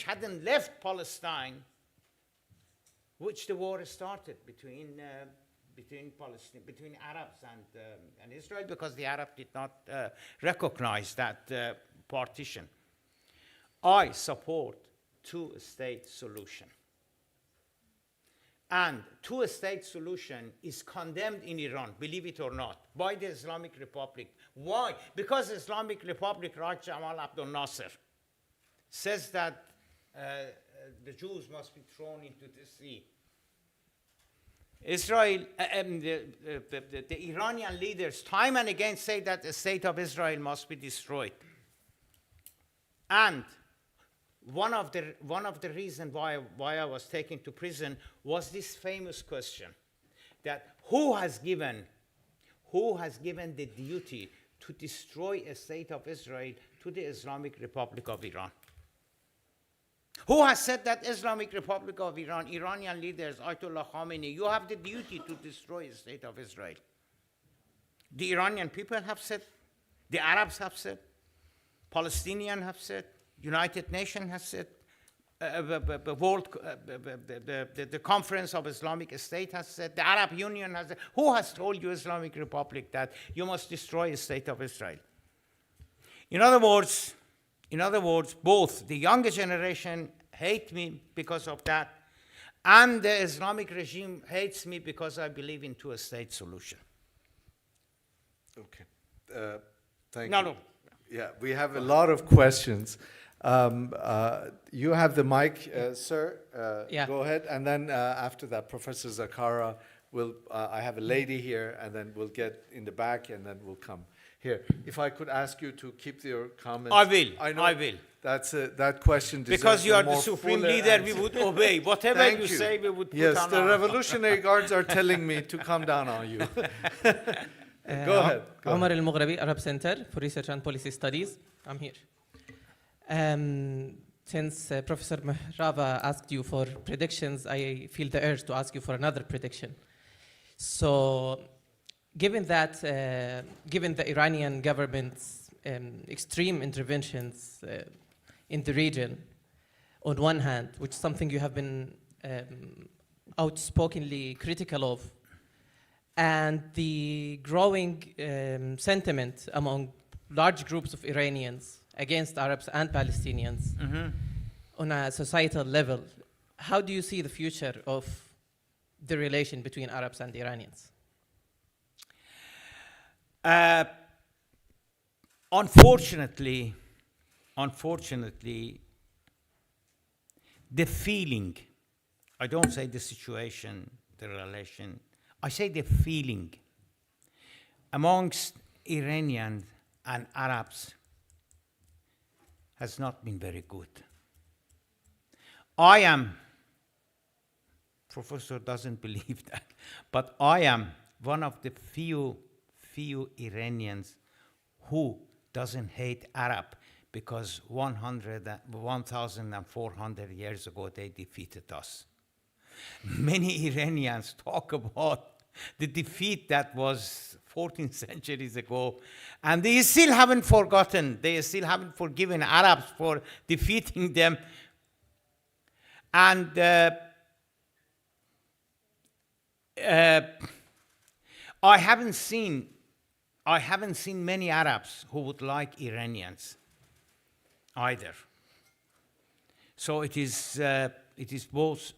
Speaker 2: hadn't left Palestine, which the war started between Arabs and Israel, because the Arabs did not recognize that partition. I support two-state solution. And two-state solution is condemned in Iran, believe it or not, by the Islamic Republic. Why? Because the Islamic Republic, Raj Jamal Abdel Nasser, says that the Jews must be thrown into the sea. Israel, the Iranian leaders time and again say that the state of Israel must be destroyed. And one of the reasons why I was taken to prison was this famous question, that who has given the duty to destroy a state of Israel to the Islamic Republic of Iran? Who has said that Islamic Republic of Iran, Iranian leaders, Ayatollah Khamenei, you have the duty to destroy the state of Israel? The Iranian people have said, the Arabs have said, Palestinians have said, United Nations has said, the Conference of Islamic State has said, the Arab Union has said. Who has told you, Islamic Republic, that you must destroy the state of Israel? In other words, both the younger generation hate me because of that, and the Islamic regime hates me because I believe in two-state solution.
Speaker 1: Okay. Thank
Speaker 2: No,
Speaker 1: you.
Speaker 2: no.
Speaker 1: Yeah, we have a lot of questions. You have the mic, sir.
Speaker 4: Yeah.
Speaker 1: Go ahead. And then after that, Professor Zakara will, I have a lady here, and then we'll get in the back, and then we'll come here. If I could ask you to keep your comments.
Speaker 2: I will.
Speaker 1: know
Speaker 2: I will.
Speaker 1: That question deserves
Speaker 2: Because you
Speaker 1: a
Speaker 2: are the
Speaker 1: more
Speaker 2: supreme
Speaker 1: fuller
Speaker 2: leader, we
Speaker 1: answer.
Speaker 2: would obey. Whatever
Speaker 1: Thank
Speaker 2: you say, we would put
Speaker 1: Yes,
Speaker 2: on
Speaker 1: the
Speaker 2: our-
Speaker 1: Revolutionary Guards are telling me to come down on you. Go ahead. Go
Speaker 4: Omar
Speaker 1: ahead.
Speaker 4: Al Mughrabi, Arab Center for Research and Policy Studies. I'm here. Since Professor Mehrava asked you for predictions, I feel the urge to ask you for another prediction. So, given the Iranian government's extreme interventions in the region, on one hand, which is something you have been outspokenly critical of, and the growing sentiment among large groups of Iranians against Arabs and Palestinians on a societal level, how do you see the future of the relation between Arabs and Iranians?
Speaker 2: Unfortunately, the feeling, I don't say the situation, the relation, I say the feeling amongst Iranians and Arabs has not been very good. Professor doesn't believe that, but I am one of the few Iranians who doesn't hate Arab, because 1,400 years ago they defeated us. Many Iranians talk about the defeat that was 14 centuries ago, and they still haven't forgotten. They still haven't forgiven Arabs for defeating them. And I haven't seen many Arabs who would like Iranians either. So it is both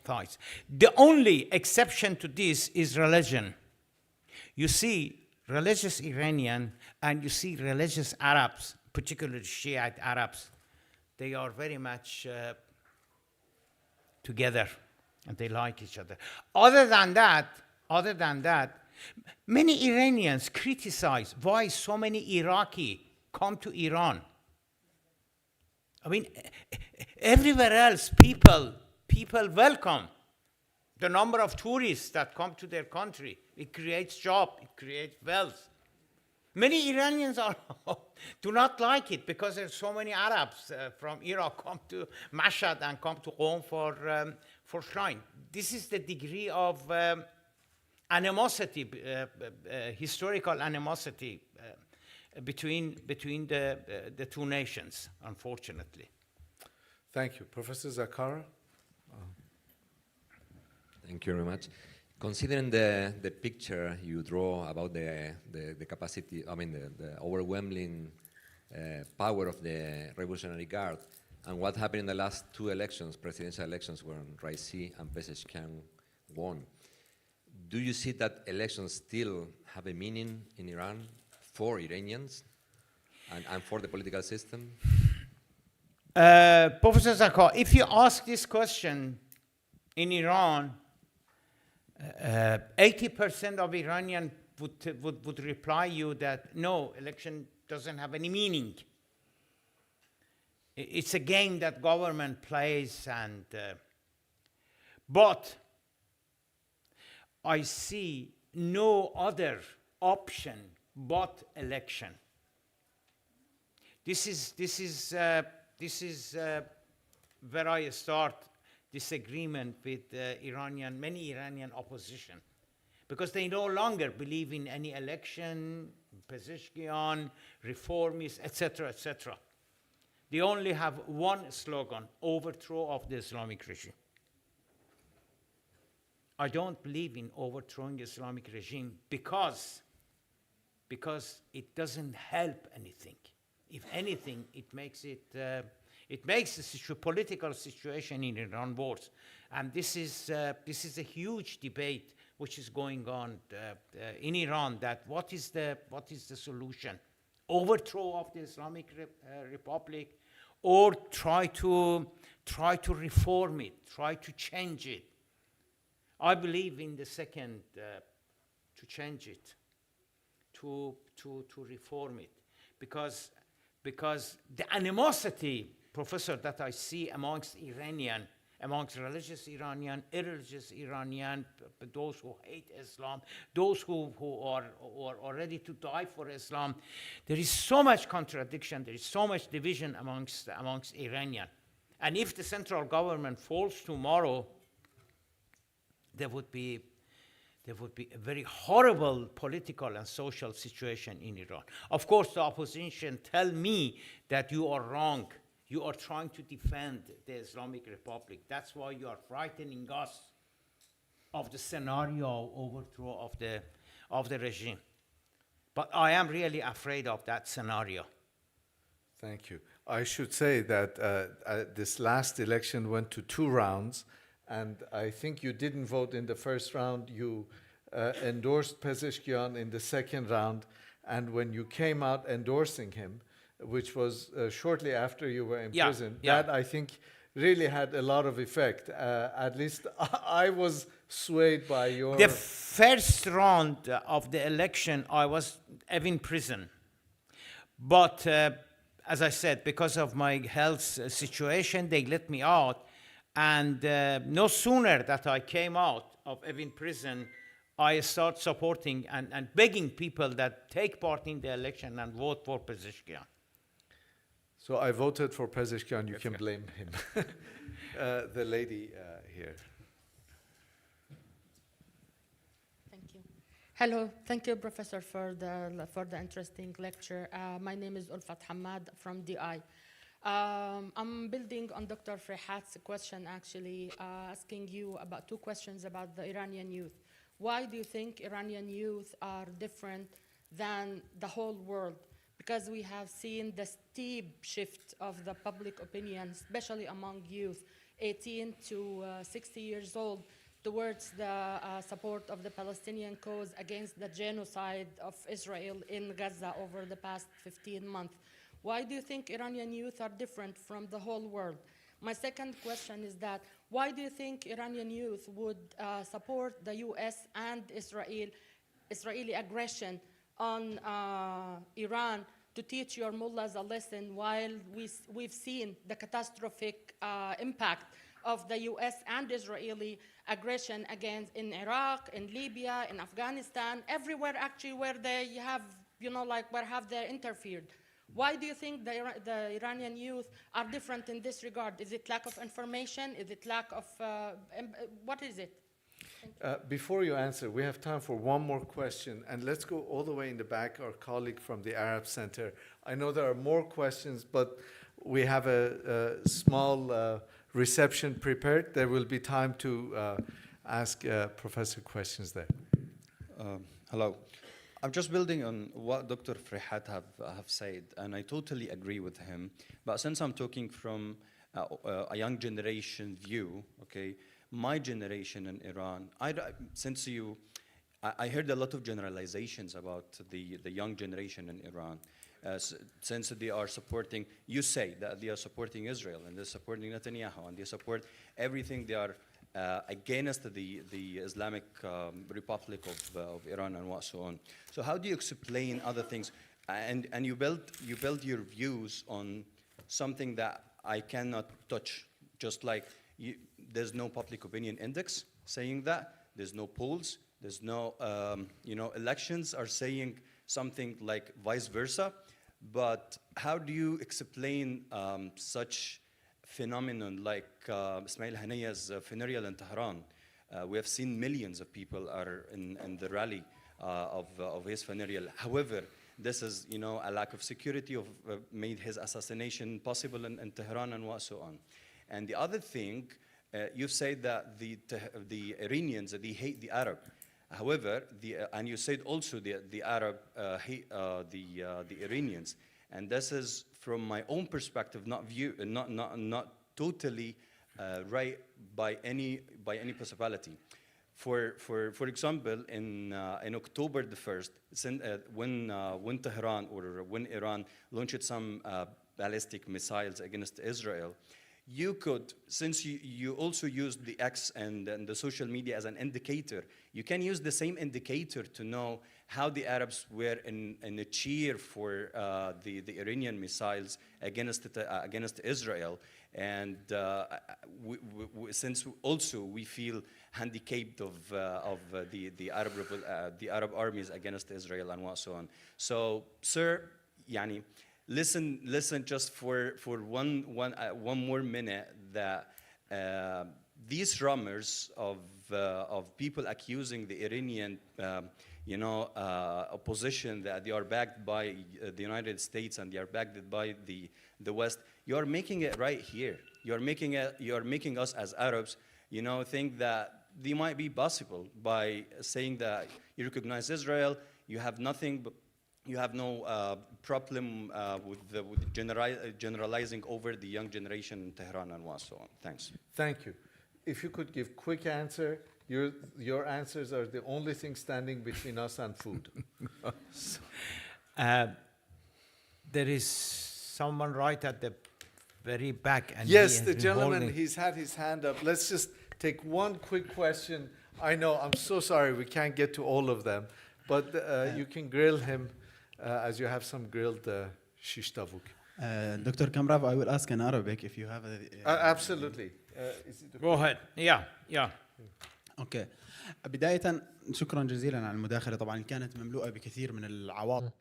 Speaker 2: sides. The only exception to this is religion. You see religious Iranian and you see religious Arabs, particularly Shiite Arabs. They are very much together, and they like each other. Other than that, many Iranians criticize why so many Iraqi come to Iran. I mean, everywhere else, people welcome the number of tourists that come to their country. It creates jobs, it creates wealth. Many Iranians do not like it because there's so many Arabs from Iraq come to Mashhad and come to Qom for shrine. This is the degree of animosity, historical animosity between the two nations, unfortunately.
Speaker 1: Thank you. Professor Zakara?
Speaker 5: Thank you very much. Considering the picture you draw about the capacity, I mean the overwhelming power of the Revolutionary Guard, and what happened in the last two elections, presidential elections, when Raisi and Pezeshkian won, do you see that elections still have a meaning in Iran for Iranians and for the political system?
Speaker 2: Professor Zakar, if you ask this question in Iran, 80% of Iranians would reply you that no, election doesn't have any meaning. It's a game that government plays, and but I see no other option but election. This is where I start disagreement with many Iranian opposition, because they no longer believe in any election, Pezeshkian, reformists, etc., etc. They only have one slogan: overthrow of the Islamic regime. I don't believe in overthrowing the Islamic regime because it doesn't help anything. If anything, it makes the political situation in Iran worse. And this is a huge debate which is going on in Iran. That what is the solution? Overthrow of the Islamic Republic, or try to reform it, try to change it. I believe in the second, to change it, to reform it, because the animosity, Professor, that I see amongst religious Iranian, irreligious Iranian, those who hate Islam, those who are ready to die for Islam, there is so much contradiction, there is so much division amongst Iranian. And if the central government falls tomorrow, there would be a very horrible political and social situation in Iran. Of course, the opposition tell me that you are wrong. You are trying to defend the Islamic Republic. That's why you are frightening us of the scenario overthrow of the regime. But I am really afraid of that scenario.
Speaker 1: Thank you. I should say that this last election went to 2 rounds, and I think you didn't vote in the first round. You endorsed Pezeshkian in the second round, and when you came out endorsing him, which was shortly after you were imprisoned, that I think really had a lot of effect. At least I was swayed by your...
Speaker 2: The first round of the election, I was in prison. But as I said, because of my health situation, they let me out. And no sooner that I came out of Evin prison, I started supporting and begging people that take part in the election and vote for Pezeshkian.
Speaker 1: So I voted for Pezeshkian. You can blame him. The lady here.
Speaker 6: Thank you. Hello, thank you, Professor, for the interesting lecture. My name is Ulfat Hamad from DI. I'm building on Dr. Frehat's question, actually, asking you about two questions about the Iranian youth. Why do you think Iranian youth are different than the whole world? Because we have seen the steep shift of the public opinion, especially among youth, 18 to 60 years old, towards the support of the Palestinian cause against the genocide of Israel in Gaza over the past 15 months. Why do you think Iranian youth are different from the whole world? My second question is that why do you think Iranian youth would support the US and Israeli aggression on Iran to teach your mullahs a lesson while we've seen the catastrophic impact of the US and Israeli aggression against in Iraq, in Libya, in Afghanistan, everywhere actually where they have, where have they interfered. Why do you think the Iranian youth are different in this regard? Is it lack of information? Is it lack of, what is it?
Speaker 1: Before you answer, we have time for one more question, and let's go all the way in the back, our colleague from the Arab Center. I know there are more questions, but we have a small reception prepared. There will be time to ask Professor questions there.
Speaker 7: Hello. I'm just building on what Dr. Frehat have said, and I totally agree with him. But since I'm talking from a young generation view, okay, my generation in Iran, I heard a lot of generalizations about the young generation in Iran. Since they are supporting, you say that they are supporting Israel and they're supporting Netanyahu and they support everything. They are against the Islamic Republic of Iran and what so on. So how do you explain other things? And you build your views on something that I cannot touch. Just like there's no public opinion index saying that. There's no polls. There's no elections are saying something like vice versa. But how do you explain such phenomenon like Ismail Haniya's funeral in Tehran? We have seen millions of people are in the rally of his funeral. However, this is, a lack of security of made his assassination possible in Tehran and what so on. And the other thing, you've said that the Iranians, they hate the Arab. However, and you said also the Arab hate the Iranians, and this is from my own perspective, not totally right by any possibility. For example, in October the 1st, when Tehran or when Iran launched some ballistic missiles against Israel, you could, since you also used the X and the social media as an indicator, you can use the same indicator to know how the Arabs were in a cheer for the Iranian missiles against Israel. And since also we feel handicapped of the Arab armies against Israel and what so on. So, sir, yani, listen just for one more minute that these rumors of people accusing the Iranian opposition that they are backed by the United States and they are backed by the West, you are making it right here. You are making us as Arabs, think that they might be possible by saying that you recognize Israel, you have nothing but you have no problem with generalizing over the young generation in Tehran and so on. Thanks.
Speaker 1: Thank you. If you could give quick answer, your answers are the only thing standing between us and food.
Speaker 2: There is someone right at the very back. And
Speaker 1: yes, the gentleman, he's had his hand up. Let's just take one quick question. I know, I'm so sorry, we can't get to all of them, but you can grill him as you have some grilled shish tavuk.
Speaker 8: Dr. Kamrav, I will ask in Arabic if you have a...
Speaker 1: Absolutely.
Speaker 2: Go ahead. Yeah.
Speaker 8: اوكي. بداية شكرا جزيلا على المداخلة، طبعا كانت مملوءة بكثير من العواطف.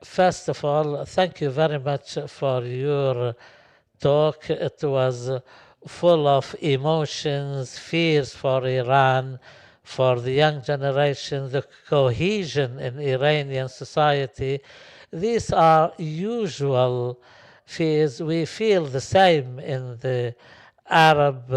Speaker 9: First of all, thank you very much for your talk. It was full of emotions, fears for Iran, for the young generation, the cohesion in Iranian society. These are usual fears. We feel the same in the Arab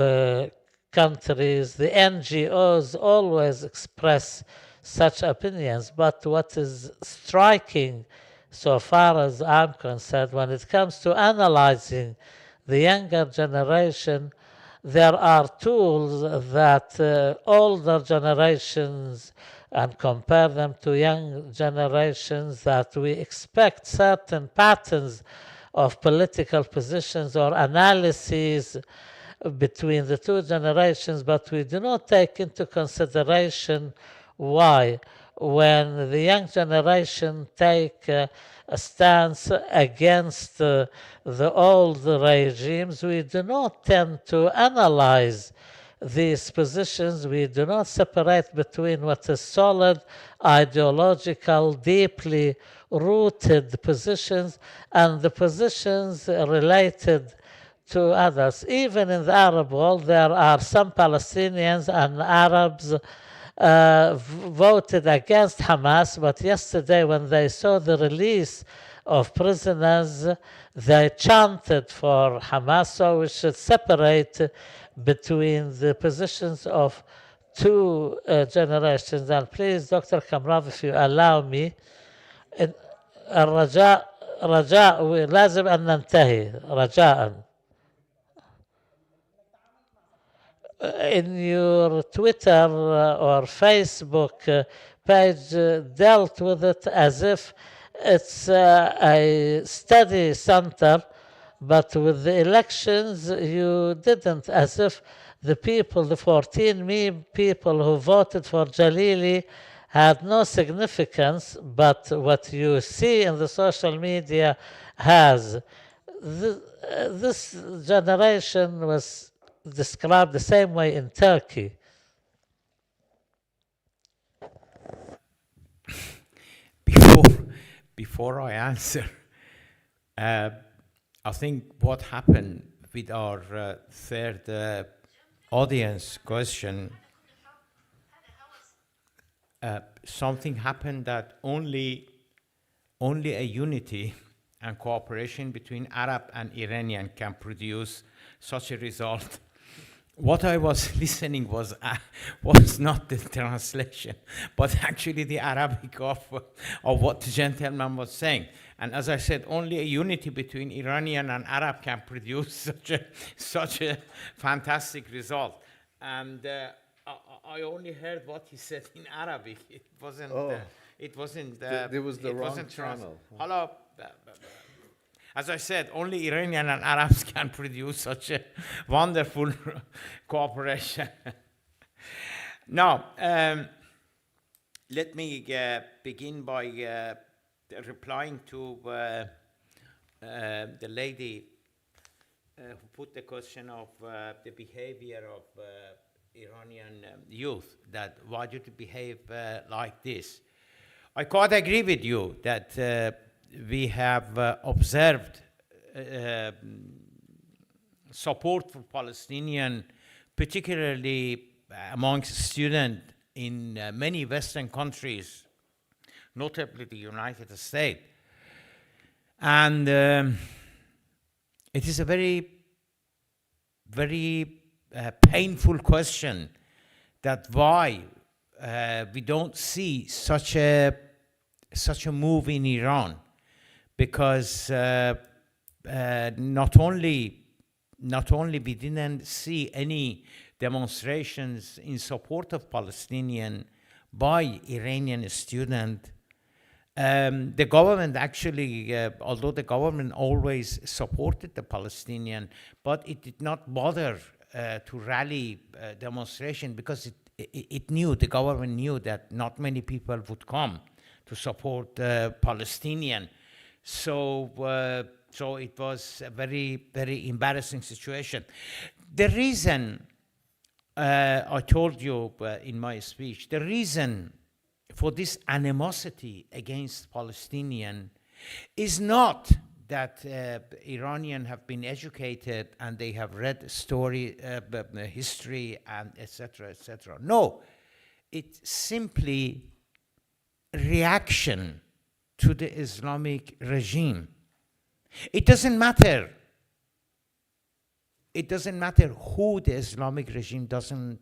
Speaker 9: countries. The NGOs always express such opinions. But what is striking, so far as I'm concerned, when it comes to analyzing the younger generation, there are tools that older generations and compare them to young generations, that we expect certain patterns of political positions or analyses between the two generations, but we do not take into consideration why. When the young generation take a stance against the old regimes, we do not tend to analyze these positions. We do not separate between what is solid, ideological, deeply rooted positions and the positions related to others. Even in the Arab world, there are some Palestinians and Arabs voted against Hamas, but yesterday when they saw the release of prisoners, they chanted for Hamas. So we should separate between the positions of two generations. And please, Dr. Kamrav, if you allow me, الرجاء لازم أن ننتهي رجاءً. In your Twitter or Facebook page dealt with it as if it's a study center, but with the elections you didn't, as if the people, the 14 people who voted for Jalili had no significance, but what you see in the social media has. This generation was described the same way in Turkey.
Speaker 2: Before I answer, I think what happened with our third audience question, something happened that only a unity and cooperation between Arab and Iranian can produce such a result. What I was listening was not the translation, but actually the Arabic of what the gentleman was saying. And as I said, only a unity between Iranian and Arab can produce such a fantastic result. And I only heard what he said in Arabic. It wasn't. It wasn't.
Speaker 1: There was the wrong channel.
Speaker 2: Hello. As I said, only Iranian and Arabs can produce such a wonderful cooperation. Now, let me begin by replying to the lady who put the question of the behavior of Iranian youth, that why do you behave like this? I quite agree with you that we have observed support for Palestinian, particularly amongst students in many Western countries, notably the United States. And it is a very, very painful question that why we don't see such a move in Iran. Because not only we didn't see any demonstrations in support of Palestinian by Iranian students, the government actually, although the government always supported the Palestinian, but it did not bother to rally demonstration because the government knew that not many people would come to support Palestinian. So it was a very, very embarrassing situation. The reason, I told you in my speech, the reason for this animosity against Palestinian is not that Iranian have been educated and they have read story, history, and etc., etc. No, it's simply reaction to the Islamic regime. It doesn't matter. It doesn't matter who the Islamic regime doesn't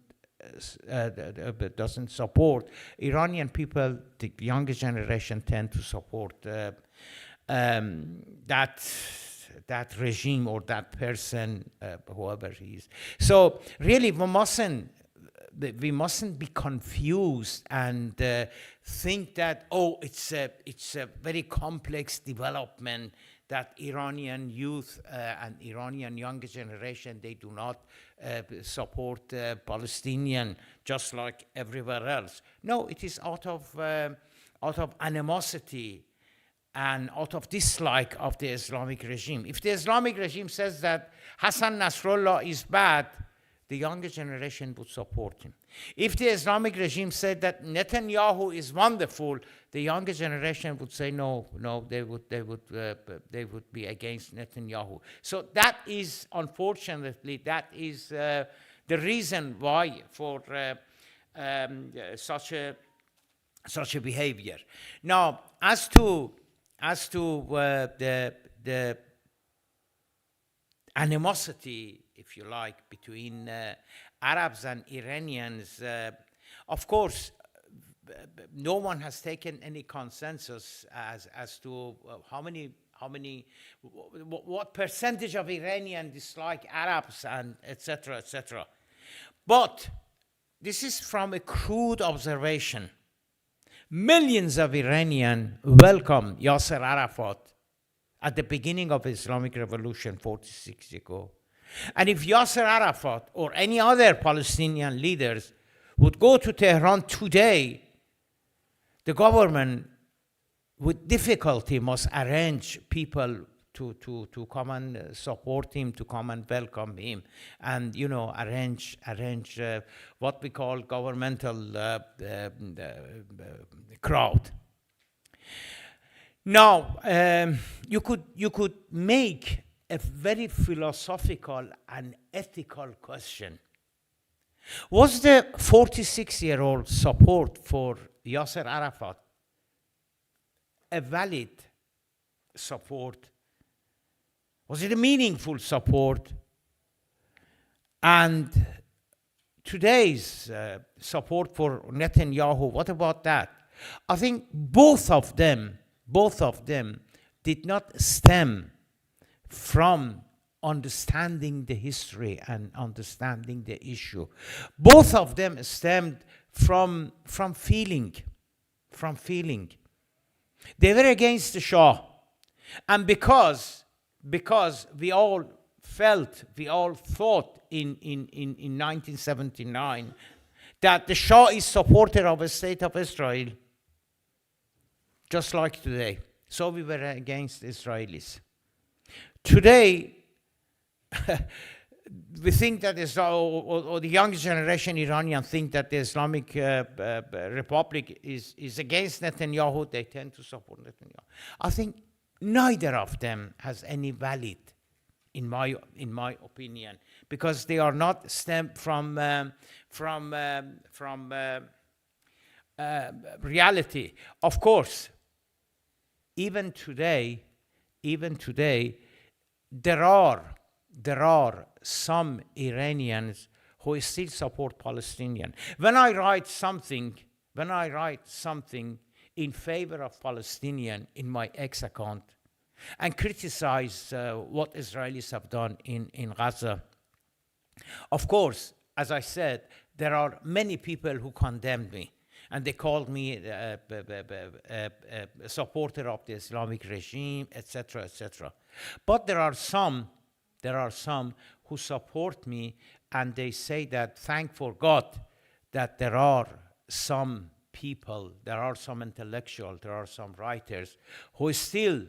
Speaker 2: support. Iranian people, the younger generation, tend to support that regime or that person, whoever he is. So really, we mustn't be confused and think that, oh, it's a very complex development, that Iranian youth and Iranian younger generation, they do not support Palestinian just like everywhere else. No, it is out of animosity and out of dislike of the Islamic regime. If the Islamic regime says that Hassan Nasrallah is bad, the younger generation would support him. If the Islamic regime said that Netanyahu is wonderful, the younger generation would say no. They would be against Netanyahu. So that is, unfortunately, that is the reason why for such a behavior. Now, as to the animosity, if you like, between Arabs and Iranians, of course, no one has taken any consensus as to what percentage of Iranians dislike Arabs and etc., etc. But this is from a crude observation. Millions of Iranians welcomed Yasser Arafat at the beginning of the Islamic Revolution 46 years ago. And if Yasser Arafat or any other Palestinian leaders would go to Tehran today, the government with difficulty must arrange people to come and support him, to come and welcome him, and arrange what we call governmental crowd. Now, you could make a very philosophical and ethical question. Was the 46-year-old support for Yasser Arafat a valid support? Was it a meaningful support? And today's support for Netanyahu, what about that? I think both of them did not stem from understanding the history and understanding the issue. Both of them stemmed from feeling. They were against the Shah. And because we all thought in 1979 that the Shah is supporter of a state of Israel, just like today. So we were against Israelis. Today, we think that or the young generation Iranian think that the Islamic Republic is against Netanyahu. They tend to support Netanyahu. I think neither of them has any valid, in my opinion, because they are not stemmed from reality. Of course, even today, there are some Iranians who still support Palestinian. When I write something in favor of Palestinian in my X account and criticize what Israelis have done in Gaza, of course, as I said, there are many people who condemned me. And they called me a supporter of the Islamic regime, etc., etc. But there are some who support me, and they say that thank for God that there are some people, there are some intellectuals, there are some writers who still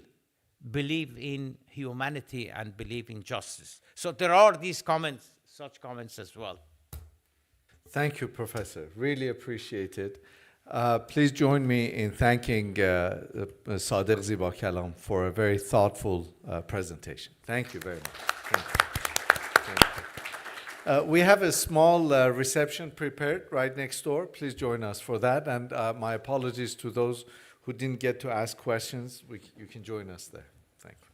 Speaker 2: believe in humanity and believe in justice. So there are these comments, such comments as well.
Speaker 1: Thank you, Professor. Really appreciate it. Please join me in thanking Sadiq Ziba Kalam for a very thoughtful presentation. Thank you very much. Thank you. Thank you. We have a small reception prepared right next door. Please join us for that. And my apologies to those who didn't get to ask questions. You can join us there. Thank you.